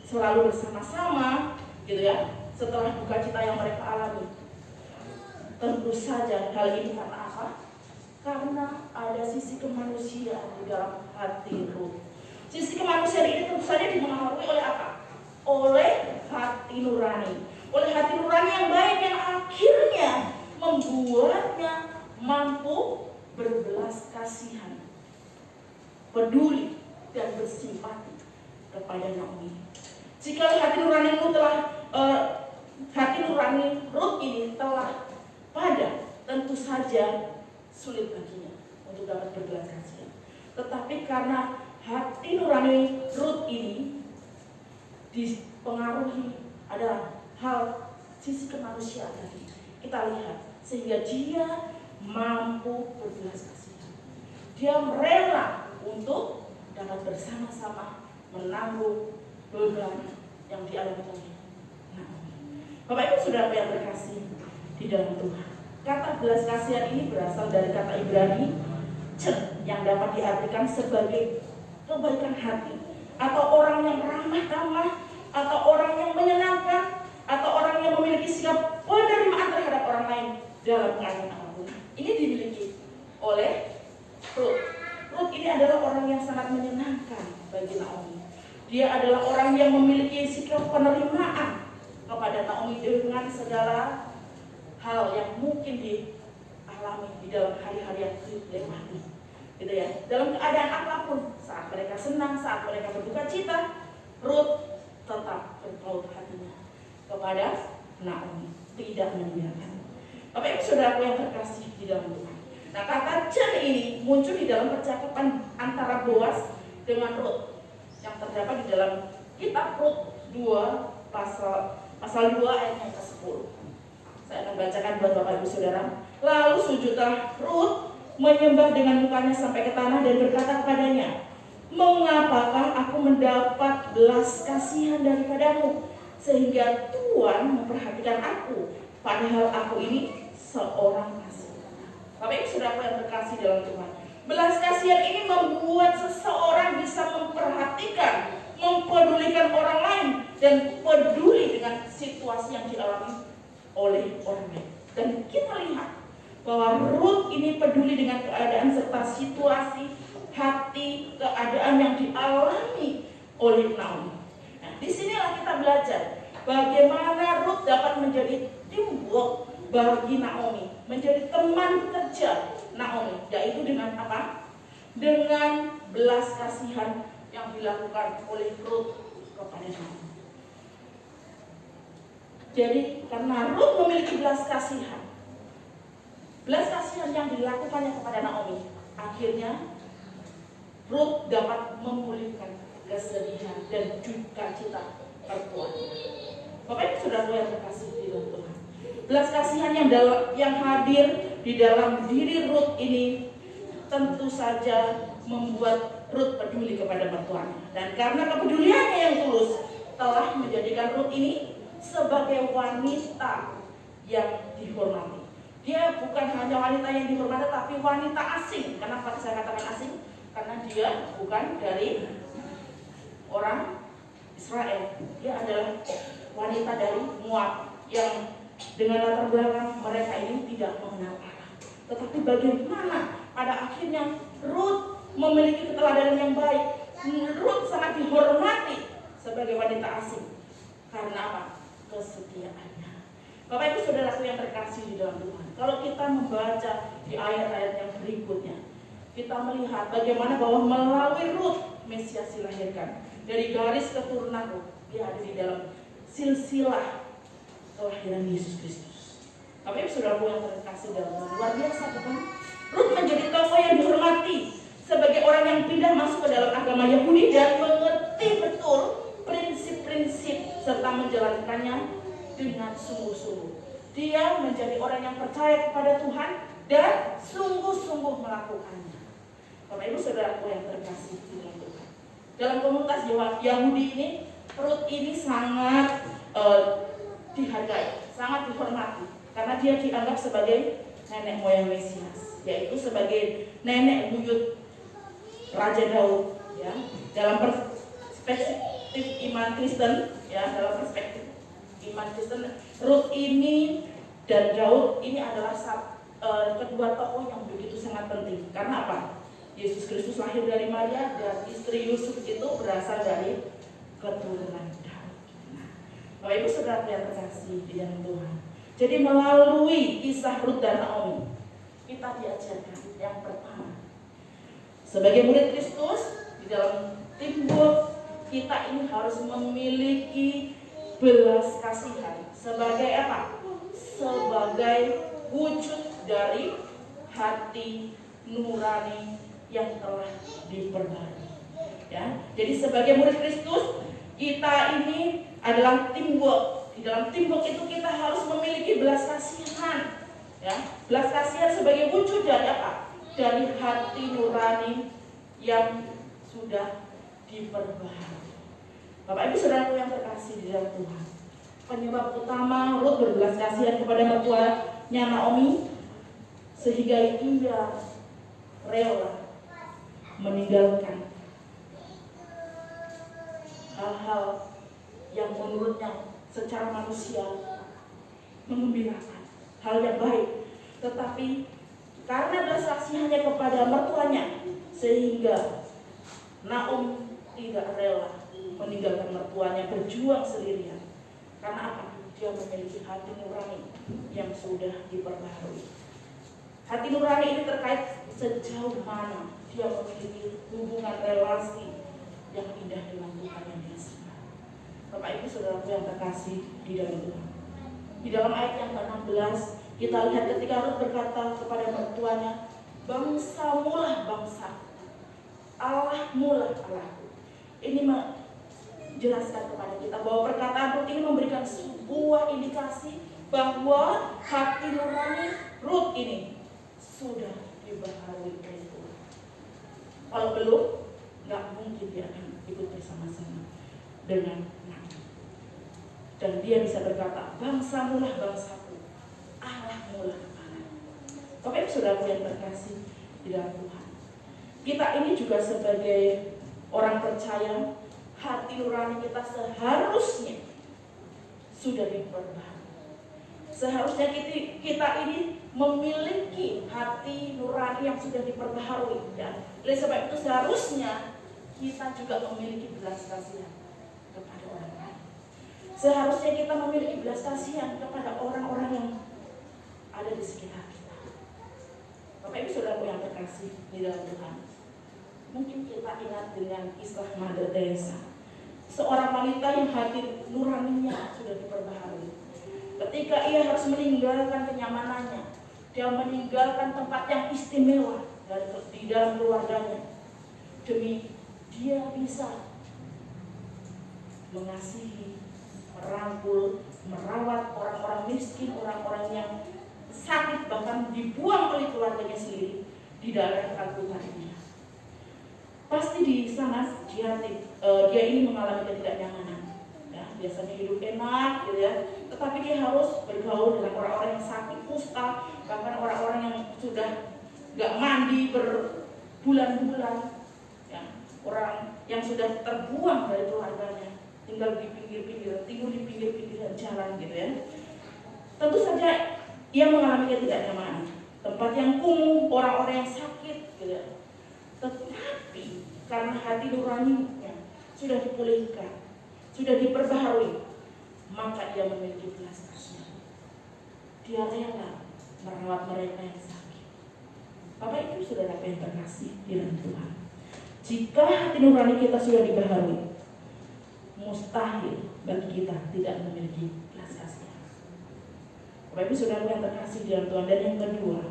selalu bersama-sama, gitu ya, setelah duka cita yang mereka alami, tentu saja hal ini karena apa? Karena ada sisi kemanusiaan di dalam hati Ruth. Sisi kemanusiaan ini tentu saja dipengaruhi oleh apa? Oleh hati nurani. Oleh hati nurani yang baik yang akhirnya membuatnya mampu berbelas kasihan, peduli dan bersimpati kepada Naomi. Jika hati nurani Ruth ini telah padam, tentu saja sulit baginya untuk dapat berbelas kasihan. Tetapi karena hati nurani Ruth ini dipengaruhi adalah hal sisi kemanusiaan tadi, kita lihat, sehingga dia mampu berbelas kasihan. Dia rela untuk dapat bersama-sama menanggung beban yang dialami oleh Naomi. Bapak Ibu Saudara yang terkasih di dalam Tuhan, kata belas kasihan ini berasal dari kata Ibrani ced, yang dapat diartikan sebagai kebaikan hati, atau orang yang ramah tamah, atau orang yang menyenangkan, atau orang yang memiliki sikap penerimaan terhadap orang lain dalam keadaan apapun. Ini dimiliki oleh Ruth. Ruth ini adalah orang yang sangat menyenangkan bagi Naomi. Dia adalah orang yang memiliki sikap penerimaan kepada Naomi dengan segala hal yang mungkin dialami di dalam hari-hari yang dilewati, gitu ya. Dalam keadaan apapun, saat mereka senang, saat mereka berduka cita, Ruth tetap berpaut hatinya kepada Naomi, tidak meninggalkan. Bapak Ibu Saudaraku yang terkasih di dalam Tuhan. Nah, kata "jen" ini muncul di dalam percakapan antara Boas dengan Ruth yang terdapat di dalam kitab Rut 2 pasal 2 ayat yang ke-10. Saya akan bacakan buat Bapak Ibu Saudara. Lalu sujudlah Rut menyembah dengan mukanya sampai ke tanah dan berkata kepadanya, "Mengapakah aku mendapat belas kasihan daripadamu sehingga Tuhan memperhatikan aku, padahal aku ini seorang kasih." Bapak Ibu Saudara yang terkasih dalam Tuhan, belas kasihan ini membuat seseorang bisa memperhatikan, mempedulikan orang lain, dan peduli dengan situasi yang dialami oleh orang lain. Dan kita lihat bahwa Ruth ini peduli dengan keadaan serta situasi hati, keadaan yang dialami oleh Naomi. Nah, disinilah kita belajar bagaimana Ruth dapat menjadi teamwork bagi Naomi, menjadi teman kerja Naomi, yaitu dengan apa? Dengan belas kasihan yang dilakukan oleh Ruth kepada Naomi. Jadi karena Ruth memiliki belas kasihan yang dilakukannya kepada Naomi, akhirnya Ruth dapat memulihkan kesedihan dan duka cita mertuanya. Bapak Ibu Saudara yang terkasih di dalam Tuhan, belas kasihan yang hadir di dalam diri Ruth ini tentu saja membuat Ruth peduli kepada mertuanya. Dan karena kepeduliannya yang tulus telah menjadikan Ruth ini sebagai wanita yang dihormati. Dia bukan hanya wanita yang dihormati, tapi wanita asing. Kenapa saya katakan asing? Karena dia bukan dari orang Israel. Dia adalah wanita dari Moab yang dengan latar belakang mereka ini tidak mengenal Allah. Tetapi bagaimana pada akhirnya Ruth memiliki keteladanan yang baik. Ruth sangat dihormati sebagai wanita asing. Karena apa? Kesetiaannya. Bapak Ibu Saudaraku yang terkasih di dalam Tuhan, kalau kita membaca di ayat-ayat yang berikutnya, kita melihat bagaimana bahwa melalui Ruth Mesias dilahirkan. Dari garis keturunan Ruth, dia ada di dalam silsilah kelahiran Yesus Kristus. Bapak Ibu Saudaraku yang terkasih dalam Tuhan, luar biasa bukan? Ruth menjadi tokoh yang dihormati sebagai orang yang pindah masuk ke dalam agama Yahudi dan mengerti betul prinsip-prinsip serta menjalankannya dengan sungguh-sungguh. Dia menjadi orang yang percaya kepada Tuhan dan sungguh-sungguh melakukannya. Bapak Ibu Saudaraku yang terkasih di dalam Tuhan, dalam komunitas Yahudi ini, Ruth ini sangat dihargai, sangat dihormati karena dia dianggap sebagai nenek moyang Mesias, yaitu sebagai nenek buyut Raja Daud, ya. Dalam perspektif iman Kristen, ya, dalam perspektif iman Kristen, Ruth ini dan Daud ini adalah kedua tokoh yang begitu sangat penting. Karena apa? Yesus Kristus lahir dari Maria dan istri Yusuf itu berasal dari keturunan Daud. Nah, Bapak Ibu Saudara yang terkasih di dalam Tuhan, jadi melalui kisah Ruth dan Naomi, kita diajarkan yang pertama, sebagai murid Kristus di dalam teamwork, kita ini harus memiliki belas kasihan sebagai apa? Sebagai wujud dari hati nurani yang telah diperbarui. Ya, jadi sebagai murid Kristus, kita ini adalah teamwork. Di dalam teamwork itu kita harus memiliki belas kasihan. Ya, belas kasihan sebagai wujud dari apa? Dari hati nurani yang sudah diperbarui. Bapak Ibu Saudaraku yang terkasih di dalam Tuhan, penyebab utama Ruth berbelas kasihan kepada mertuanya Naomi sehingga ia rela meninggalkan hal-hal yang menurutnya secara manusia menggembirakan, hal yang baik, tetapi karena belas kasihannya kepada mertuanya sehingga Naomi tidak rela meninggalkan mertuanya, berjuang sendirian. Karena apa? Dia memiliki hati nurani yang sudah diperbaharui. Hati nurani ini terkait sejauh mana dia memiliki hubungan relasi yang indah dengan Tuhan yang dia sembah. Bapak Ibu Saudaraku yang terkasih di dalam Tuhan. Di dalam ayat yang ke-16 kita lihat ketika Rut berkata kepada mertuanya, bangsamulah bangsa, Allahmulah Allahku. Ini menjelaskan kepada kita bahwa perkataan Rut ini memberikan sebuah indikasi bahwa hati nurani Rut ini sudah dibaharui oleh Tuhan. Kalau belum, nggak mungkin dia akan ikut bersama-sama dengan Naomi. Dan dia bisa berkata, bangsamulah bangsaku, Allahmulah Allahku. Bapak Ibu Saudaraku yang terkasih di dalam Tuhan, kita ini juga sebagai orang percaya, hati nurani kita seharusnya sudah diperbaharui. Seharusnya kita ini memiliki hati nurani yang sudah diperbaharui. Ya. Oleh sebab itu seharusnya kita juga memiliki belas kasihan kepada orang lain. Seharusnya kita memiliki belas kasihan kepada orang-orang yang ada di sekitar kita. Bapak Ibu Saudaraku yang terkasih di dalam Tuhan, mungkin kita ingat dengan kisah Mother Teresa, seorang wanita yang hati nuraninya sudah diperbaharui. Ketika ia harus meninggalkan kenyamanannya, dia meninggalkan tempat yang istimewa di dalam keluarganya, demi dia bisa mengasihi, merangkul, merawat orang-orang miskin, orang-orang yang sakit, bahkan dibuang oleh keluarganya sendiri di daerah Kalkuta ini. Pasti di sana dia ini mengalami ketidaknyamanan. Ya, biasanya hidup enak, gitu ya. Tetapi dia harus bergaul dengan orang-orang yang sakit kusta, bahkan orang-orang yang sudah nggak mandi berbulan-bulan, ya, orang yang sudah terbuang dari keluarganya, tinggal di pinggir-pinggir, tinggal di pinggir-pinggir jalan, gitu ya. Tentu saja ia mengalami ketidaknyamanan, tempat yang kumuh, orang-orang yang sakit, gitu ya. Tetapi karena hati nuraninya sudah dipulihkan, sudah diperbaharui, maka ia memiliki belas kasihan. Dia rela merawat mereka yang sakit. Bapak Ibu Saudara yang terkasih di dalam Tuhan, jika hati nurani kita sudah diperbaharui, mustahil bagi kita tidak memiliki belas kasihan. Bapak Ibu Saudara yang terkasih di dalam Tuhan. Dan yang kedua,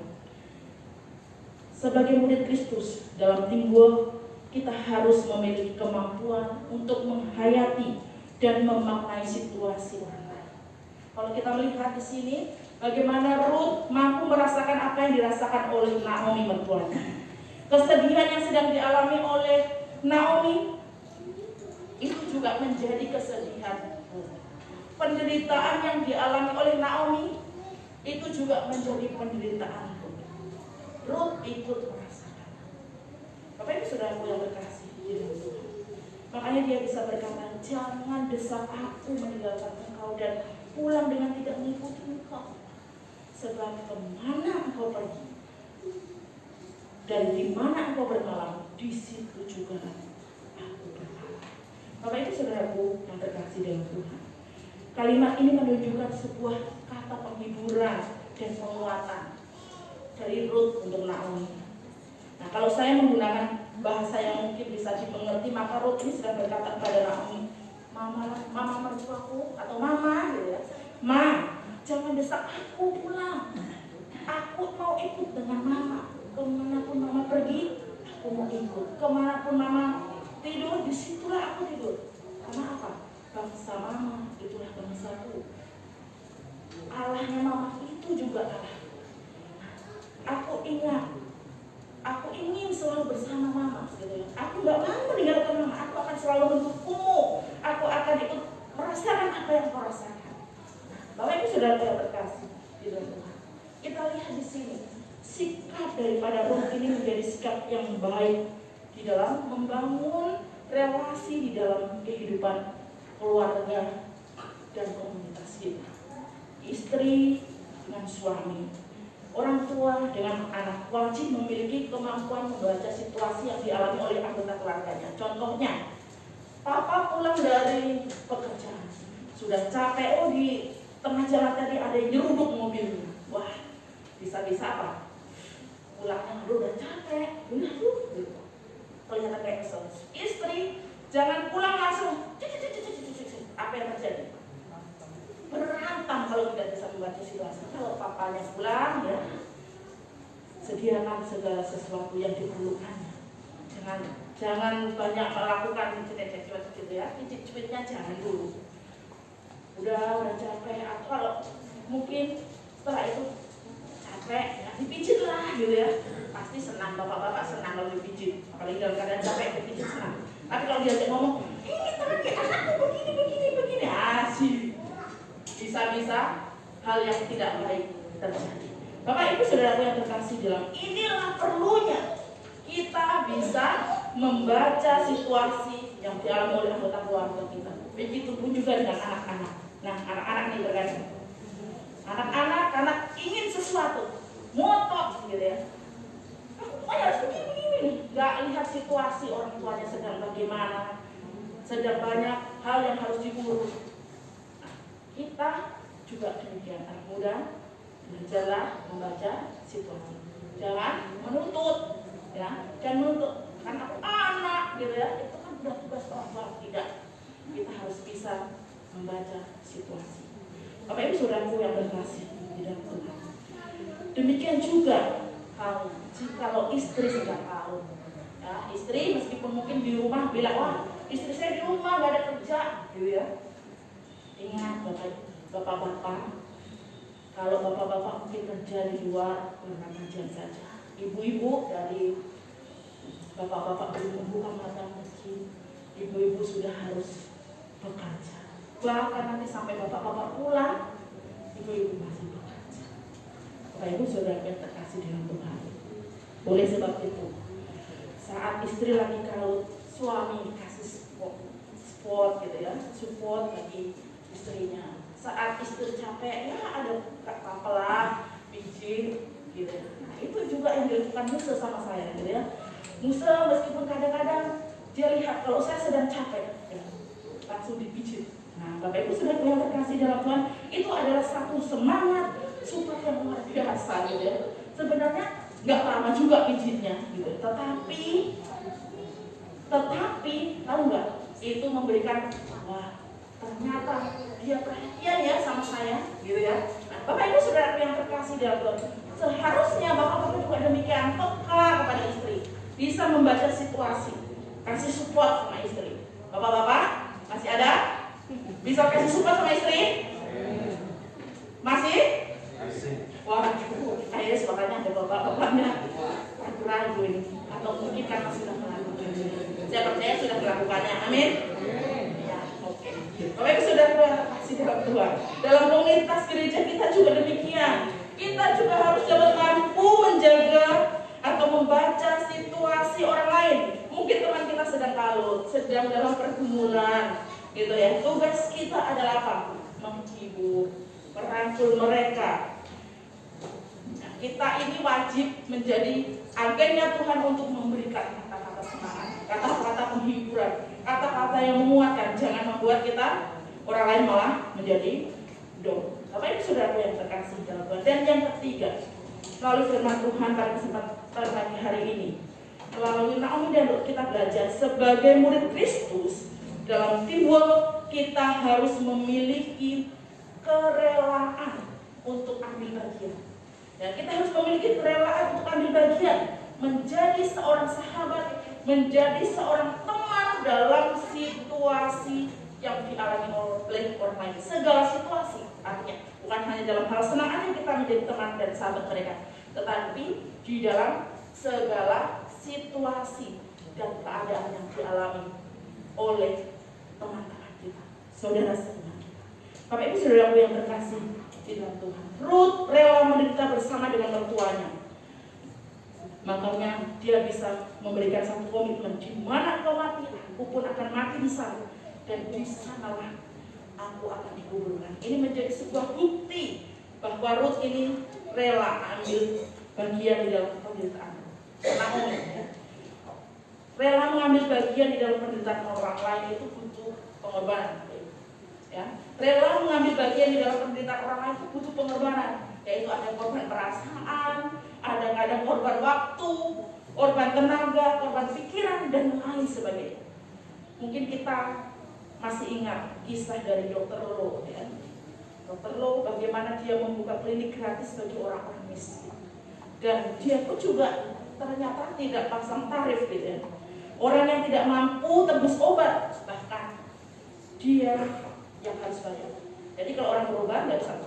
sebagai murid Kristus dalam timbul, kita harus memiliki kemampuan untuk menghayati dan memaknai situasi orang lain. Kalau kita melihat di sini, bagaimana Rut mampu merasakan apa yang dirasakan oleh Naomi mertuanya. Kesedihan yang sedang dialami oleh Naomi itu juga menjadi kesedihan. Penderitaan yang dialami oleh Naomi itu juga menjadi penderitaan Rut. Rut ikut merasakan. Bapak Ibu Saudaraku yang berkasih di dalam Tuhan, makanya dia bisa berkata, jangan desak aku meninggalkan engkau dan pulang dengan tidak mengikuti engkau. Sebab kemana engkau pergi dan di mana engkau bermalam, di situ juga aku bermalam. Bapak Ibu Saudaraku yang terkasih dalam Tuhan, kalimat ini menunjukkan sebuah kata penghiburan dan penguatan dari Rut untuk Naomi. Nah, kalau saya menggunakan bahasa yang mungkin bisa dimengerti, maka Rut ini sedang berkata kepada Naomi, mama mertuaku atau mama, gitu ya, ma, jangan desak aku pulang. Aku mau ikut dengan mama. Kemanapun mama pergi, aku mau ikut. Kemanapun mama tidur, disitulah aku tidur. Karena apa? Bangsa mama itulah bangsaku. Allahnya mama itu juga Allah. Aku ingat, aku ingin selalu bersama mama, gitu ya. Aku nggak mau meninggalkan mama. Aku akan selalu mendukungmu. Aku akan ikut merasakan apa yang kau rasakan. Bapak Ibu Saudara yang terkasih di dalam Tuhan, kita lihat di sini sikap daripada Rut ini menjadi sikap yang baik di dalam membangun relasi di dalam kehidupan keluarga dan komunitas kita. Istri dengan suami, orang tua dengan anak wajib memiliki kemampuan membaca situasi yang dialami oleh anggota keluarganya. Contohnya, Papa pulang dari pekerjaan, sudah capek, oh di tengah jalan tadi ada yang nyeruduk mobilnya. Wah, bisa-bisa apa? Pulangnya udah capek, benar tuh. Kelihatan kayak kesel. Istri, jangan pulang langsung. Apa yang terjadi? Berantem kalau tidak bisa membaca situasi. Kalau papanya pulang, ya sediakan segala sesuatu yang diperlukannya. Jangan banyak melakukan cicit-cicit gitu ya. Cicit-cicitnya jangan dulu. Udah capek, atau kalau mungkin setelah itu capek, ya dipijit lah gitu ya. Pasti senang, bapak-bapak senang kalau dipijit. Apalagi dalam keadaan capek, dipijit senang. Tapi kalau diajak ngomong, ini tapi anakku begini, asik. Bisa-bisa hal yang tidak baik terjadi. Bapak Ibu Saudaraku yang terkasih dalam, inilah perlunya kita bisa membaca situasi yang dialami oleh anggota keluarga kita. Begitupun juga dengan anak-anak. Nah, anak-anak ini terkasih. Anak-anak ingin sesuatu, ngotot gitu ya. Harus begini. Gak lihat situasi orang tuanya sedang bagaimana, sedang banyak hal yang harus diurus. Nah, kita juga demikian, anak muda, belajarlah membaca situasi. Jangan menuntut, ya, jangan menuntut. Kan aku anak, gitu ya. Itu kan udah tugas orang tua. Tidak. Kita harus bisa membaca situasi. Bapak Ibu Saudaraku yang terkasih di dalam Tuhan. Demikian juga kalau istri sedang tahu, ya, istri meskipun mungkin di rumah bilang, wah istri saya di rumah gak ada kerja, gitu ya. Ingat bapak-bapak, kalau bapak-bapak mungkin kerja di luar karena kajian saja, ibu-ibu dari bapak-bapak belum membuka mata mungkin, ibu-ibu sudah harus bekerja. Bahkan nanti sampai bapak-bapak pulang, ibu-ibu masih bekerja. Bapak Ibu Saudara yang terkasih dalam Tuhan. Oleh sebab itu, saat istri lagi kalau suami kasih support gitu ya, support bagi istrinya. Saat istri capek, ya ada apa lah, pijit gitu. Nah, itu juga yang dilakukan Musa sama saya gitu ya. Musa meskipun kadang-kadang dia lihat kalau saya sedang capek, ya, langsung dipijit. Nah, Bapak Ibu sudah yang terkasih dalam Tuhan, itu adalah satu semangat support yang luar biasa gitu ya. Sebenarnya nggak lama juga pijitnya gitu, tetapi tahu nggak, itu memberikan, wah ternyata dia perhatian ya sama saya gitu ya. Nah, Bapak Ibu Saudara yang terkasih dalam Tuhan, seharusnya bapak-bapak juga demikian, peka kepada istri, bisa membaca situasi, kasih support sama istri. Bapak-bapak masih ada? Bisa kasih support sama istri? Masih? Wah, akhirnya suaranya ada bapak-bapaknya ragu-ragu ini, atau mungkin karena sudah melakukan. Saya percaya sudah melakukannya, amin. Ya, oke. Bapak Ibu Saudara kasih dalam Tuhan. Dalam komunitas gereja kita juga demikian. Kita juga harus dapat mampu menjaga atau membaca situasi orang lain. Mungkin teman kita sedang kalut, sedang dalam pergumulan, gitu ya. Tugas kita adalah apa? Menghibur, merangkul mereka. Nah, kita ini wajib menjadi agennya Tuhan untuk memberikan kata-kata semangat, kata-kata penghiburan, kata-kata yang menguatkan. Jangan membuat kita orang lain malah menjadi down. Bapak Ibu Saudara yang terkasih dalam Tuhan. Dan yang ketiga, melalui firman Tuhan pada kesempatan pagi hari ini, melalui Naomi dan Ruth, kita belajar sebagai murid Kristus dalam teamwork, kita harus memiliki kerelaan untuk ambil bagian. Ya, kita harus memiliki kerelaan untuk ambil bagian, menjadi seorang sahabat, menjadi seorang teman dalam situasi yang dialami oleh orang lain. Segala situasi, artinya bukan hanya dalam hal senang aja kita menjadi teman dan sahabat mereka, tetapi di dalam segala situasi dan keadaan yang dialami oleh teman-teman kita, saudara-saudara kita. Bapak Ibu Saudara yang terkasih di dalam Tuhan, Ruth rela menderita bersama dengan mertuanya. Makanya dia bisa memberikan satu komitmen, di mana kau mati, aku pun akan mati di sana, dan di sanalah aku akan dikuburkan. Ini menjadi sebuah bukti bahwa Ruth ini rela ambil bagian di dalam penderitaan Naomi. Rela mengambil bagian di dalam penderitaan orang lain itu butuh pengorbanan. Ya, rela mengambil bagian di dalam penderitaan orang lain itu butuh pengorbanan, yaitu ada korban perasaan, ada korban waktu, korban tenaga, korban pikiran, dan lain sebagainya. Mungkin kita masih ingat kisah dari Dr. Lo, ya. Dr. Lo bagaimana dia membuka klinik gratis bagi orang-orang miskin, dan dia pun juga ternyata tidak pasang tarif, gitu ya. Orang yang tidak mampu tebus obat, bahkan dia yang harus bayar. Jadi kalau orang berobat nggak bisa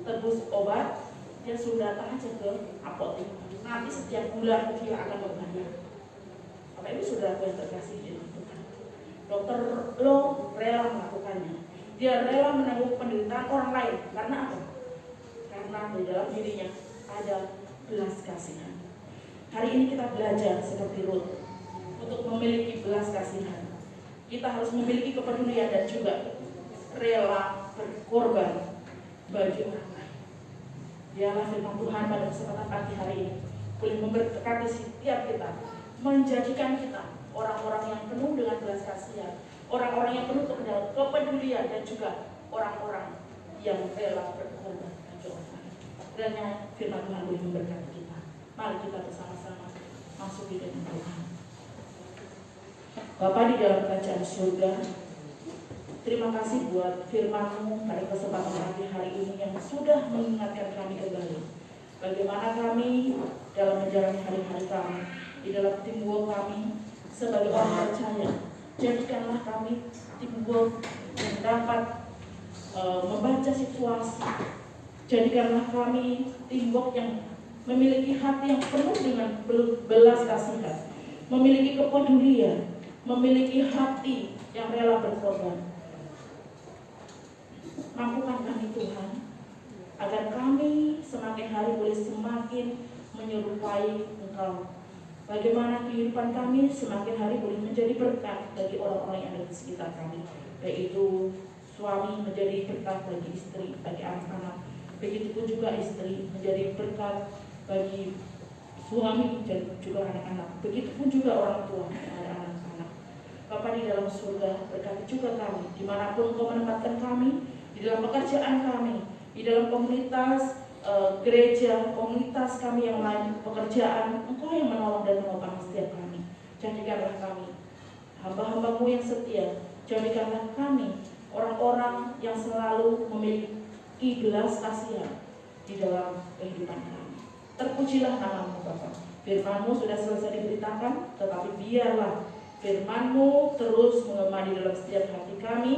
tebus obat, dia sudah datang aja ke apotek. Nanti setiap bulan dia akan membayar. Bapak Ibu Saudara yang terkasih di dalam Tuhan, Dr. Lo rela melakukannya. Dia rela menanggung penderitaan orang lain. Karena apa? Karena di dalam dirinya ada belas kasihan. Hari ini kita belajar seperti Ruth untuk memiliki belas kasihan. Kita harus memiliki kepedulian dan juga rela berkorban bagi orang lain. Biarlah firman Tuhan pada kesempatan pagi hari ini boleh memberkati setiap kita, menjadikan kita orang-orang yang penuh dengan belas kasihan, orang-orang yang penuh kepedulian, dan juga orang-orang yang rela berkorban bagi orang lain. Kiranya firman Tuhan boleh memberkati kita. Mari kita bersama-sama masuk di dalam Tuhan. Bapa di dalam kerajaan surga, terima kasih buat firman-Mu pada kesempatan pagi hari ini yang sudah mengingatkan kami kembali bagaimana kami dalam menjalani hari-hari kami, di dalam timbul kami sebagai orang percaya. Jadikanlah kami timbul yang dapat membaca situasi. Jadikanlah kami timbul yang memiliki hati yang penuh dengan belas kasihan, memiliki kepedulian, memiliki hati yang rela berkorban. Mampukan kami Tuhan, agar kami semakin hari boleh semakin menyerupai Engkau. Bagaimana kehidupan kami semakin hari boleh menjadi berkat bagi orang-orang yang ada di sekitar kami, yaitu suami menjadi berkat bagi istri, bagi anak-anak. Begitupun juga istri menjadi berkat bagi suami dan juga anak-anak. Begitupun juga orang tua yang ada anak-anak. Bapa di dalam surga, berkati juga kami dimanapun Engkau menempatkan kami, di dalam pekerjaan kami, di dalam komunitas gereja, komunitas kami yang lain, pekerjaan. Engkau yang menolong dan menopang setiap kami. Jadikanlah kami hamba-hamba-Mu yang setia. Jadikanlah kami orang-orang yang selalu memiliki belas kasihan di dalam kehidupan kami. Terpujilah nama-Mu Bapa. Firman-Mu sudah selesai diberitakan, tetapi biarlah firman-Mu terus menggema di dalam setiap hati kami,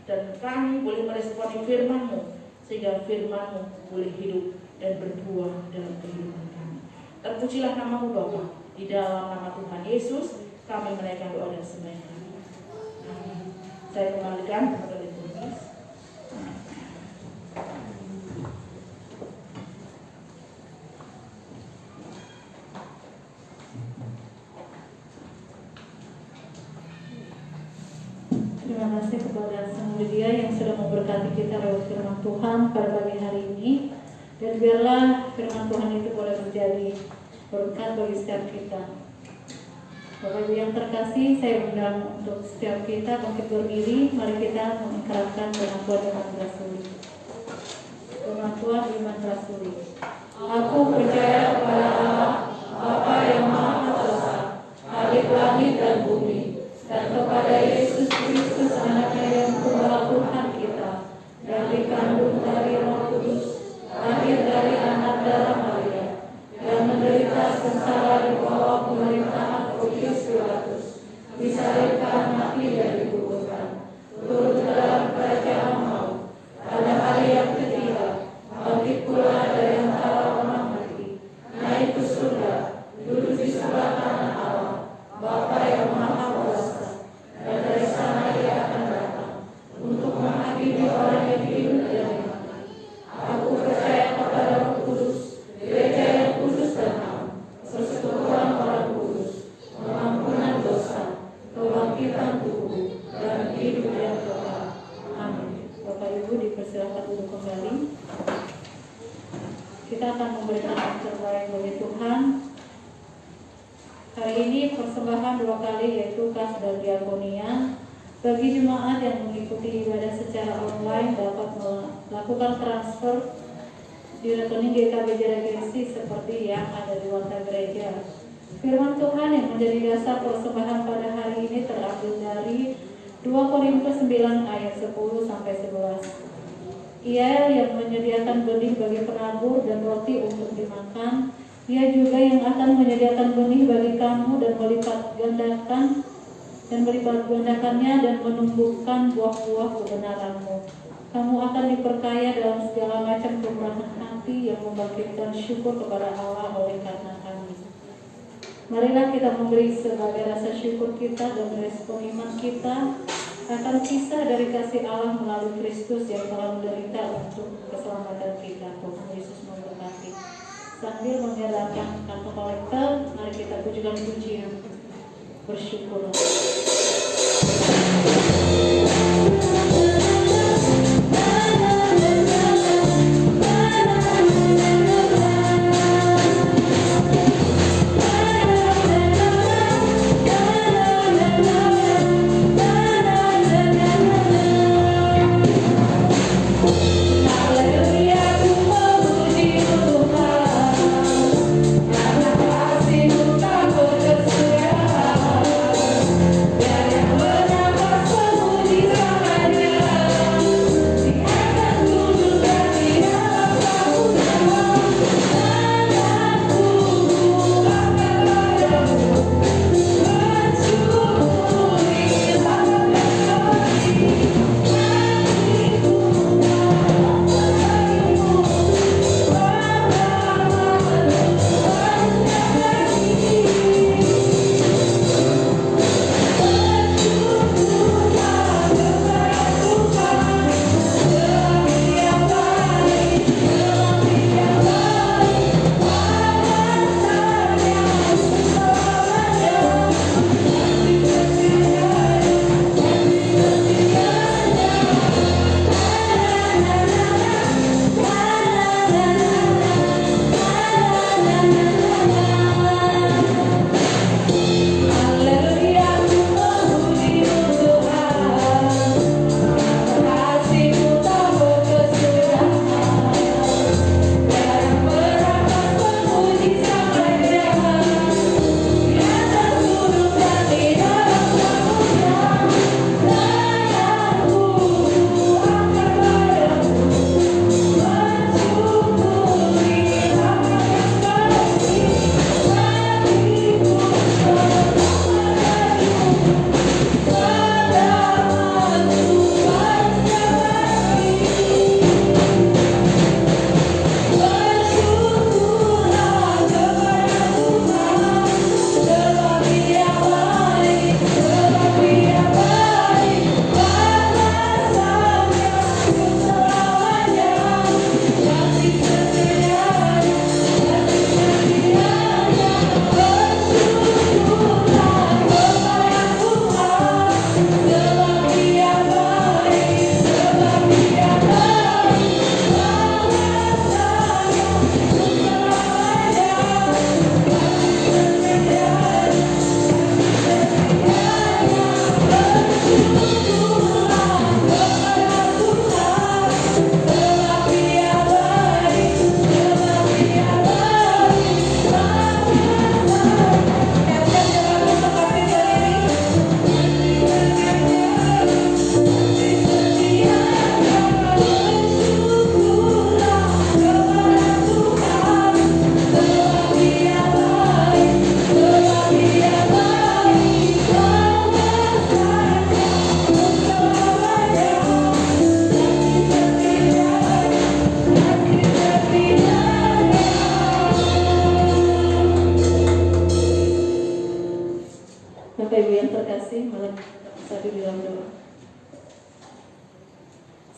dan kami boleh meresponi firman-Mu, sehingga firman-Mu boleh hidup dan berbuah dalam kehidupan kami. Terpujilah nama-Mu Bapa. Di dalam nama Tuhan Yesus kami menaikkan doa dan sembahyang kami. Amin. Saya kembalikan kepada liturgis. Terima kasih kepada Sang Lydia yang sudah memberkati kita lewat firman Tuhan pada pagi hari ini. Dan biarlah firman Tuhan itu boleh menjadi berkat bagi setiap kita. Bapak Ibu yang terkasih, saya undang untuk setiap kita bangkit berdiri. Mari kita mengikrarkan pengakuan iman rasuli. Pengakuan iman rasuli. Aku percaya kepada Allah, Bapa yang Maha Kuasa, Khalik langit dan bumi, dan kepada Yesus Kristus anaknya yang tunggal Tuhan kita, yang dikandung dari Roh Kudus, lahir dari anak darah Maria, yang menderita sengsara di bawah pemerintahan Pontius Pilatus, disalibkan, mati dan dikuburkan, turun ke dalam kerajaan maut, pada hari yang ketiga bangkit pula dari antara orang mati, naik ke surga, duduk di sebelah kanan Allah, Bapa yang Maha Kuasa, dan dari sana Ia akan datang untuk menghakimi orang yang hidup dan yang mati. Aku percaya kepada Roh Kudus, gereja yang kudus dan am, persekutuan orang kudus, pengampunan dosa, kebangkitan tubuh, dan hidup yang kekal. Amin. Bapak Ibu dipersilakan duduk kembali. Kita akan memberikan yang terbaik bagi Tuhan. Hari ini persembahan 2 kali, yaitu kas dan diakonia. Bagi jemaat yang mengikuti ibadah secara online dapat melakukan transfer di rekening GKB Jaragensi seperti yang ada di warta gereja. Firman Tuhan yang menjadi dasar persembahan pada hari ini terambil dari 2 Korintus 9 ayat 10 sampai 11. Ia yang menyediakan benih bagi penabur dan roti untuk dimakan, Ia juga yang akan menyediakan benih bagi kamu dan melipat gandakannya dan menumbuhkan buah-buah kebenaranmu. Kamu akan diperkaya dalam segala macam kemurahan hati yang membangkitkan syukur kepada Allah oleh karena kami. Marilah kita memberi sebagai rasa syukur kita dan merespon iman kita akan kisah dari kasih Allah melalui Kristus yang telah menderita untuk keselamatan kita. Tuhan Yesus memberkati. Sambil menyerahkan kantong kolektor, mari kita pujikan pujian bersyukur.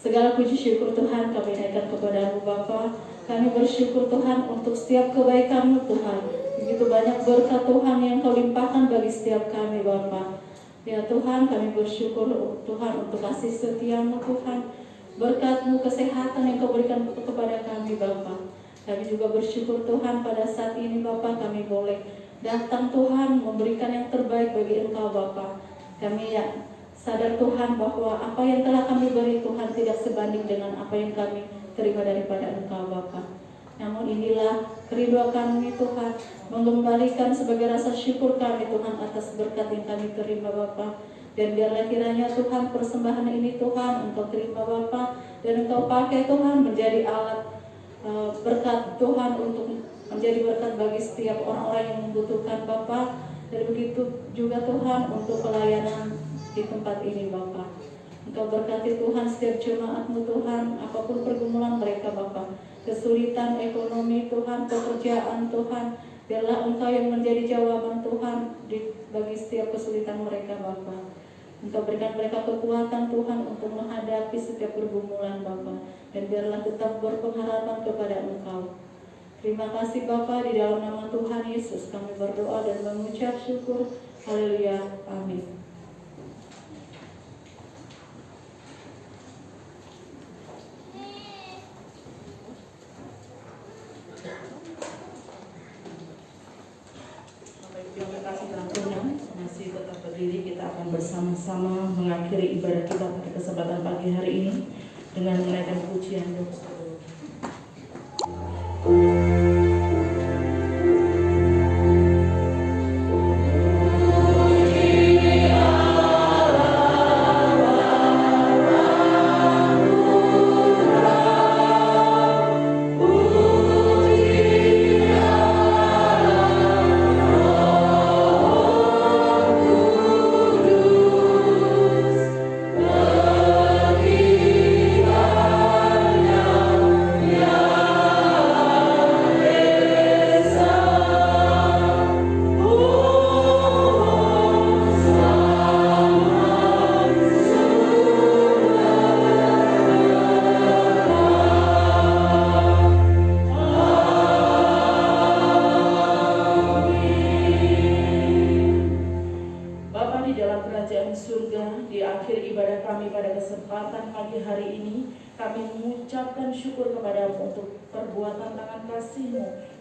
Segala puji syukur Tuhan kami naikkan kepada-Mu Bapa. Kami bersyukur Tuhan untuk setiap kebaikan-Mu Tuhan. Begitu banyak berkat Tuhan yang Kau limpahkan bagi setiap kami Bapa. Ya Tuhan, kami bersyukur Tuhan untuk kasih setia-Mu Tuhan. Berkat-Mu, kesehatan yang Kau berikan kepada kami Bapa. Kami juga bersyukur Tuhan pada saat ini Bapa kami boleh datang Tuhan memberikan yang terbaik bagi Engkau Bapa. Kami ya sadar Tuhan bahwa apa yang telah kami beri Tuhan tidak sebanding dengan apa yang kami terima daripada Engkau Bapa. Namun inilah kerinduan kami Tuhan, mengembalikan sebagai rasa syukur kami Tuhan atas berkat yang kami terima Bapa. Dan biarlah kiranya Tuhan persembahan ini Tuhan Engkau terima Bapa, dan Engkau pakai Tuhan menjadi alat berkat Tuhan, untuk menjadi berkat bagi setiap orang-orang yang membutuhkan Bapa. Dan begitu juga Tuhan untuk pelayanan di tempat ini Bapa. Engkau berkati Tuhan setiap jemaat-Mu Tuhan, apapun pergumulan mereka Bapa, kesulitan ekonomi Tuhan, pekerjaan Tuhan, biarlah Engkau yang menjadi jawaban Tuhan bagi setiap kesulitan mereka Bapa. Engkau berikan mereka kekuatan Tuhan untuk menghadapi setiap pergumulan Bapa, dan biarlah tetap berpengharapan kepada Engkau. Terima kasih Bapa, di dalam nama Tuhan Yesus kami berdoa dan mengucap syukur. Haleluya, amin. Masih tetap berdiri, kita akan bersama-sama mengakhiri ibadah kita pada kesempatan pagi hari ini dengan menaikkan pujian doa.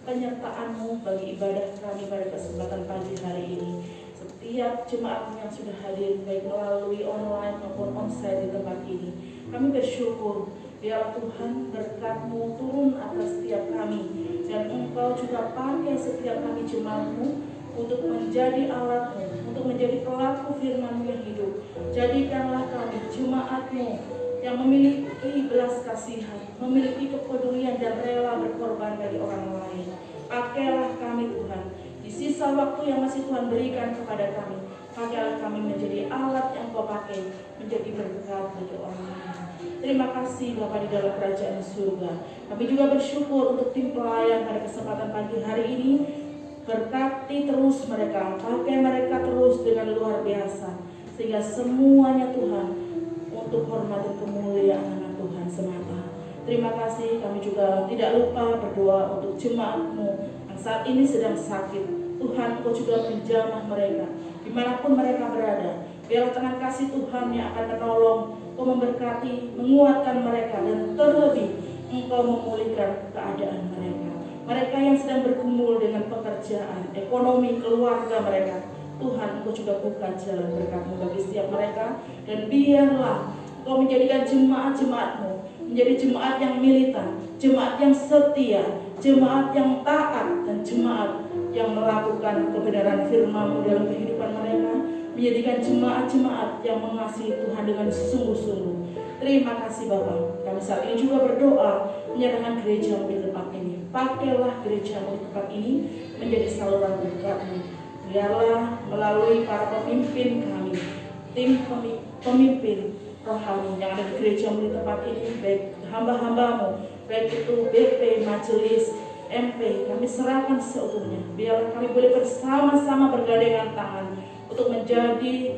Penyertaan-Mu bagi ibadah kami pada kesempatan pagi hari ini. Setiap jemaat yang sudah hadir, baik melalui online maupun onsite di tempat ini, kami bersyukur biarlah Tuhan berkat-Mu turun atas setiap kami, dan Engkau juga pakai setiap kami jemaat-Mu untuk menjadi alat-Mu, untuk menjadi pelaku firman-Mu yang hidup. Jadikanlah kami jemaat-Mu yang memiliki belas kasihan, memiliki kepedulian dan rela berkorban bagi orang lain. Pakailah kami Tuhan, di sisa waktu yang masih Tuhan berikan kepada kami, pakailah kami menjadi alat yang Kau pakai, menjadi berkat bagi orang lain. Terima kasih Bapa di dalam kerajaan surga. Kami juga bersyukur untuk tim pelayan pada kesempatan pagi hari ini. Berkati terus mereka, pakai mereka terus dengan luar biasa, sehingga semuanya Tuhan untuk hormat dan kemuliaan nama Tuhan semata. Terima kasih. Kami juga tidak lupa berdoa untuk jemaat-Mu yang saat ini sedang sakit. Tuhan, Engkau juga menjamah mereka dimanapun mereka berada. Biarlah tangan kasih Tuhan yang akan menolong, Engkau memberkati, menguatkan mereka, dan terlebih Engkau memulihkan keadaan mereka. Mereka yang sedang bergumul dengan pekerjaan, ekonomi, keluarga mereka, Tuhan, Engkau juga buka jalan berkat-Mu bagi setiap mereka. Dan biarlah Engkau menjadikan jemaat-jemaat-Mu menjadi jemaat yang militan, jemaat yang setia, jemaat yang taat, dan jemaat yang melakukan kebenaran firman-Mu dalam kehidupan mereka, menjadikan jemaat-jemaat yang mengasihi Tuhan dengan sungguh-sungguh. Terima kasih Bapa. Kami saat ini juga berdoa menyerahkan gereja-Mu di tempat ini. Pakailah gereja-Mu di tempat ini menjadi saluran berkat-Mu. Biarlah melalui para pemimpin kami, tim pemimpin rohani yang ada di gereja-Mu di tempat ini, baik hamba-hamba-Mu, baik itu BP, majelis, MP, kami serahkan seutuhnya. Biarlah kami boleh bersama-sama bergandengan tangan untuk menjadi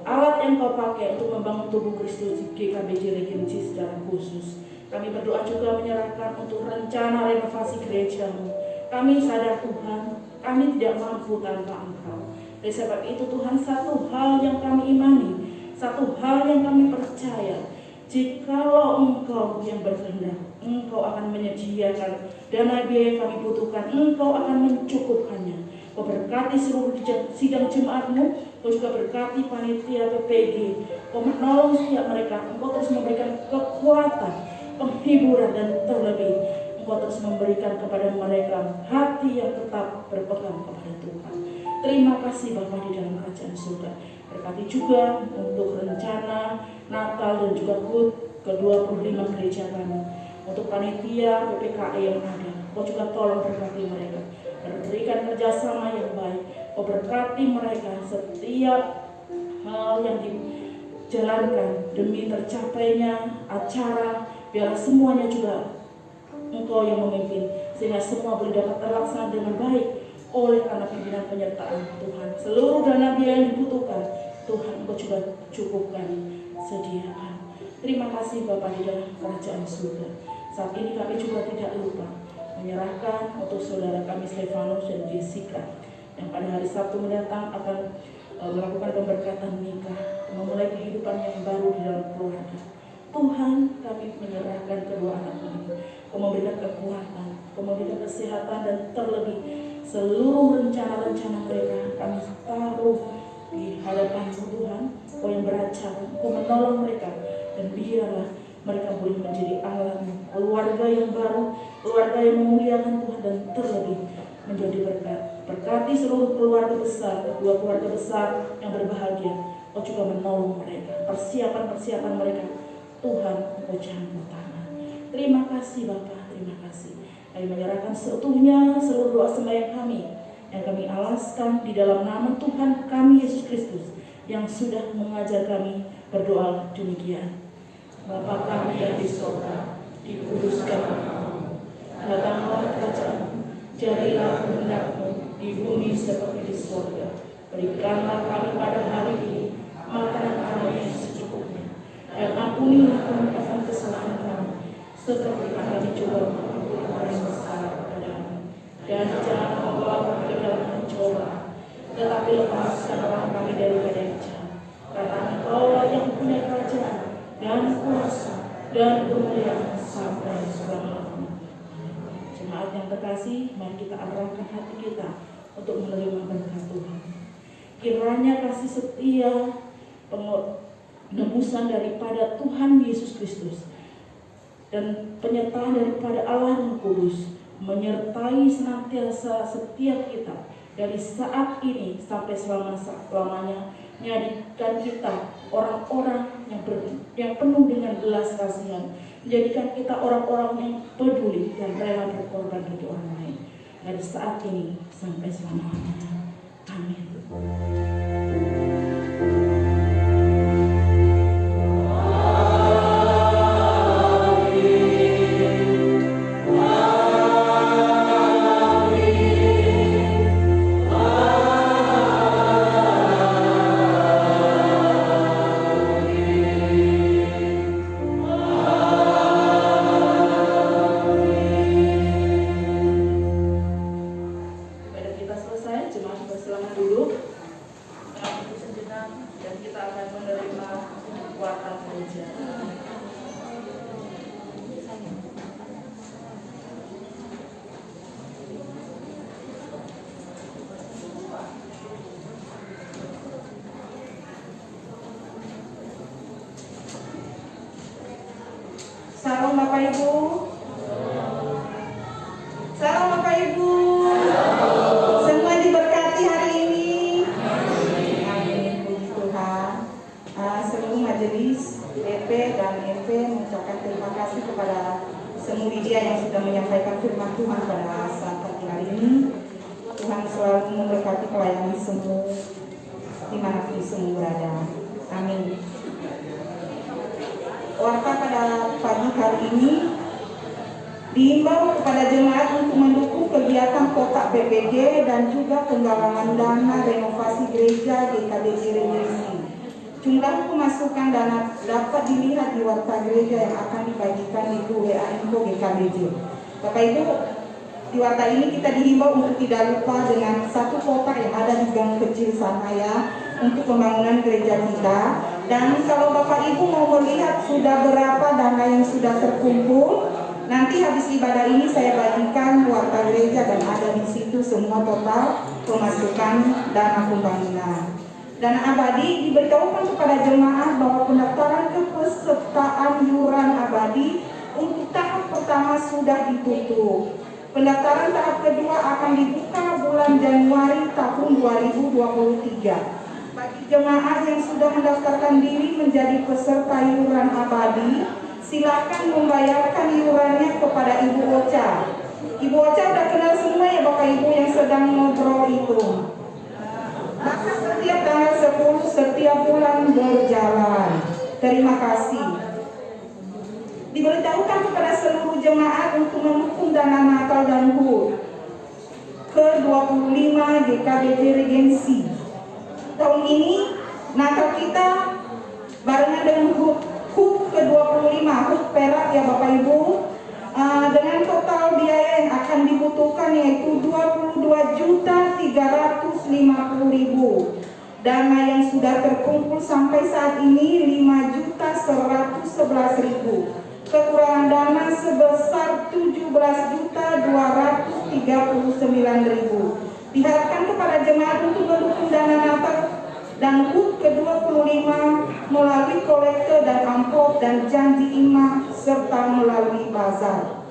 alat yang Kau pakai untuk membangun tubuh Kristus di GKBJ Regency secara khusus. Kami berdoa juga menyerahkan untuk rencana renovasi gereja-Mu. Kami sadar Tuhan, kami tidak mampu tanpa Engkau. Oleh sebab itu Tuhan, satu hal yang kami imani, satu hal yang kami percaya, jikalau Engkau yang berkehendak, Engkau akan menyediakan dana biaya yang kami butuhkan, Engkau akan mencukupkannya. Kau berkati seluruh sidang jemaat-Mu. Kau juga berkati panitia PPG. Kau menolong setiap mereka. Engkau terus memberikan kekuatan, penghiburan, dan terlebih Engkau terus memberikan kepada mereka hati yang tetap berpegang kepada Tuhan. Terima kasih Bapa di dalam kerajaan surga. Berkati juga untuk rencana Natal dan juga HUT ke-25 gereja kami. Untuk panitia PPKE yang ada, Kau juga tolong berkati mereka. Berikan kerjasama yang baik. Kau berkati mereka setiap hal yang dijalankan demi tercapainya acara. Biarlah semuanya juga Engkau yang memimpin, sehingga semua boleh dapat terlaksana dengan baik oleh karena pimpinan penyertaan Tuhan. Seluruh dana biaya yang dibutuhkan Tuhan Engkau juga cukupkan, sediakan. Terima kasih Bapa di dalam kerajaan surga. Saat ini kami juga tidak lupa menyerahkan untuk saudara kami Stefanus dan Jessica yang pada hari Sabtu mendatang akan melakukan pemberkatan nikah, memulai kehidupan yang baru di dalam keluarga. Tuhan, kami menyerahkan kedua anak kami. Kau memberikan kekuatan, Kau memberikan kesehatan, dan terlebih seluruh rencana-rencana mereka kami taruh di hadapan-Mu Tuhan. Kau yang beracara, Kau menolong mereka, dan biarlah mereka boleh menjadi alat-Mu, keluarga yang baru, keluarga yang memuliakan Tuhan, dan terlebih menjadi berkat. Berkati seluruh keluarga besar, kedua keluarga besar yang berbahagia. Kau juga menolong mereka, persiapan-persiapan mereka. Tuhan, Engkau campur tangan. Terima kasih Bapa, terima kasih. Kami menyerahkan seutuhnya seluruh doa sembahyang kami yang kami alaskan di dalam nama Tuhan kami Yesus Kristus yang sudah mengajar kami berdoa demikian. Bapa kami yang di surga, dikuduskan namamu, datanglah kerajaan-Mu, jadilah kehendak-Mu di bumi seperti di surga. Berikanlah kami pada hari ini makanan kami yang secukupnya, dan ampunilah kami kesalahan kami, seperti kami juga mengampuni orang yang bersalah kepadamu. Dan jangan membawa kami ke dalam pencobaan, tetapi lepaskanlah kami daripada yang jahat. Karena Engkau yang punya kerajaan dan kuasa dan kemuliaan sampai selama-lamanya. Jemaat yang terkasih, mari kita arahkan hati kita untuk menerima berkat Tuhan. Kiranya kasih setia, penebusan daripada Tuhan Yesus Kristus dan penyertaan daripada Allah Yang Kudus menyertai senantiasa setiap kita dari saat ini sampai selama-lamanya. Menjadikan kita orang-orang yang penuh dengan belas kasihan, menjadikan kita orang-orang yang peduli dan rela berkorban bagi orang lain dari saat ini sampai selama-lamanya. Amin. Salam Bapak Ibu. Salam Bapak Ibu. Semua diberkati hari ini. Amin. Puji Tuhan. Seluruh majelis EP dan EP mengucapkan terima kasih kepada semua media yang sudah menyampaikan firman Tuhan pada saat pagi hari ini. Tuhan selalu memberkati pelayanan semua dimanapun semua berada. Amin. Warta pada pagi hari ini diimbau kepada jemaat untuk mendukung kegiatan kotak PPG dan juga penggalangan dana renovasi gereja GKBJ Regency. Jumlah pemasukan dana dapat dilihat di warta gereja yang akan dibagikan di WA Info GKBJ. Bapak Ibu, di warta ini kita diimbau untuk tidak lupa dengan satu kotak yang ada di gang kecil sana ya, untuk pembangunan gereja kita. Dan kalau Bapak Ibu mau melihat sudah berapa dana yang sudah terkumpul, Nanti habis ibadah ini saya bagikan warta gereja dan ada di situ semua total pemasukan dana pembangunan. Dana abadi diberitahukan kepada jemaat bahwa pendaftaran kepesertaan iuran abadi untuk tahap pertama sudah ditutup. Pendaftaran tahap kedua akan dibuka bulan Januari tahun 2023. Bagi jemaat yang sudah mendaftarkan diri menjadi peserta iuran abadi, silakan membayarkan iurannya kepada Ibu Ocha. Ibu Ocha udah kenal semua ya Bapak Ibu yang sedang ngobrol itu. Maka setiap tanggal 10 setiap bulan berjalan. Terima kasih. Diberitahukan kepada seluruh jemaat untuk mendukung dana Natal dan HUT ke-25 GKBJ Regency. Tahun ini Natal kita barengan dengan HUT ke-25, HUT Perak ya Bapak Ibu, dengan total biaya yang akan dibutuhkan yaitu 22.350.000. Dana yang sudah terkumpul sampai saat ini 5.111.000. Kekurangan dana sebesar 17.239.000. Diharapkan kepada jemaat untuk mendukung dana Natal dan HUT ke-25 melalui kolektor dan amplop dan janji imam serta melalui bazar.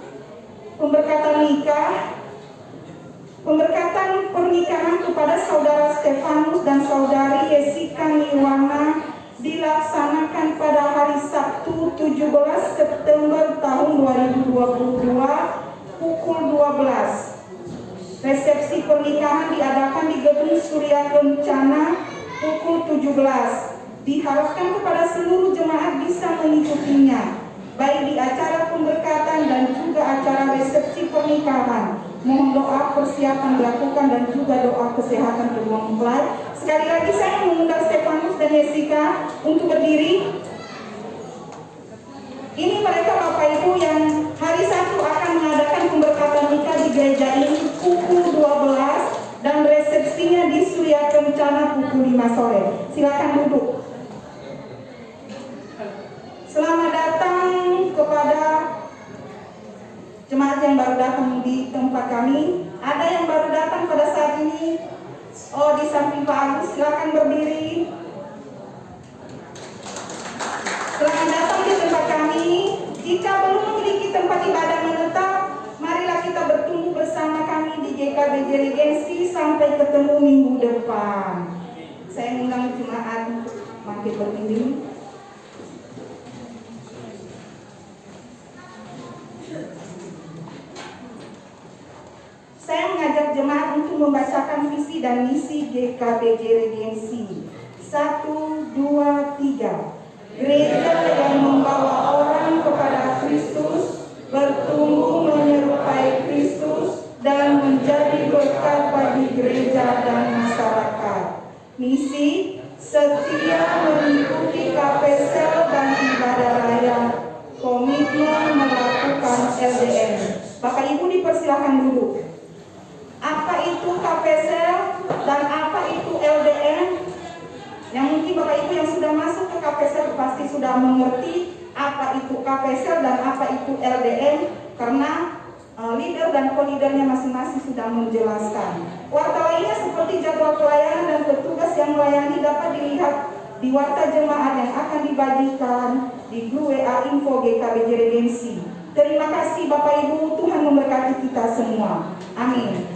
Pemberkatan pernikahan kepada saudara Stefanus dan saudari Jessica Niwana dilaksanakan pada hari Sabtu 17 September tahun 2022 pukul 12. Resepsi pernikahan diadakan di Gedung Surya Kencana pukul 17. Diharapkan kepada seluruh jemaat bisa mengikutinya, baik di acara pemberkatan dan juga acara resepsi pernikahan. Mohon doa persiapan dilakukan dan juga doa kesehatan kedua mempelai. Sekali lagi saya mengundang Stefanus dan Jessica untuk berdiri. Ini mereka Bapak Ibu yang hari Sabtu akan mengadakan pemberkatan nikah di gereja ini pukul 12 dan resepsinya di Surya Kencana pukul 5 sore. Silakan duduk. Selamat datang kepada jemaat yang baru datang di tempat kami. Ada yang baru datang pada saat ini. Oh, di samping Pak Agus, silakan berdiri. Selamat datang di tempat kami. Jika belum memiliki tempat ibadah menetap, marilah kita bertumbuh bersama kami di GKBJ Regency sampai ketemu minggu depan. Saya mengundang jemaat untuk makin berdiri. Saya mengajak jemaat untuk membacakan visi dan misi GKBJ Regency. 1, 2, 3. Gereja yang membawa orang kepada Kristus, bertumbuh menyerupai Kristus, dan menjadi berkat bagi gereja dan masyarakat. Misi, setia mengikuti KPSL dan ibadah raya, komitmen melakukan LDM. Bapak Ibu dipersilakan dulu. Apa itu KPSL dan apa itu LDM? Yang mungkin Bapak Ibu yang sudah masuk ke KPSL pasti sudah mengerti apa itu KPSL dan apa itu LDM, karena leader dan co-leadernya masing-masing sudah menjelaskan. Warta lainnya seperti jadwal pelayanan dan petugas yang melayani dapat dilihat di warta jemaat yang akan dibagikan di grup WA Info GKBJ Regency. Terima kasih Bapak Ibu, Tuhan memberkati kita semua. Amin.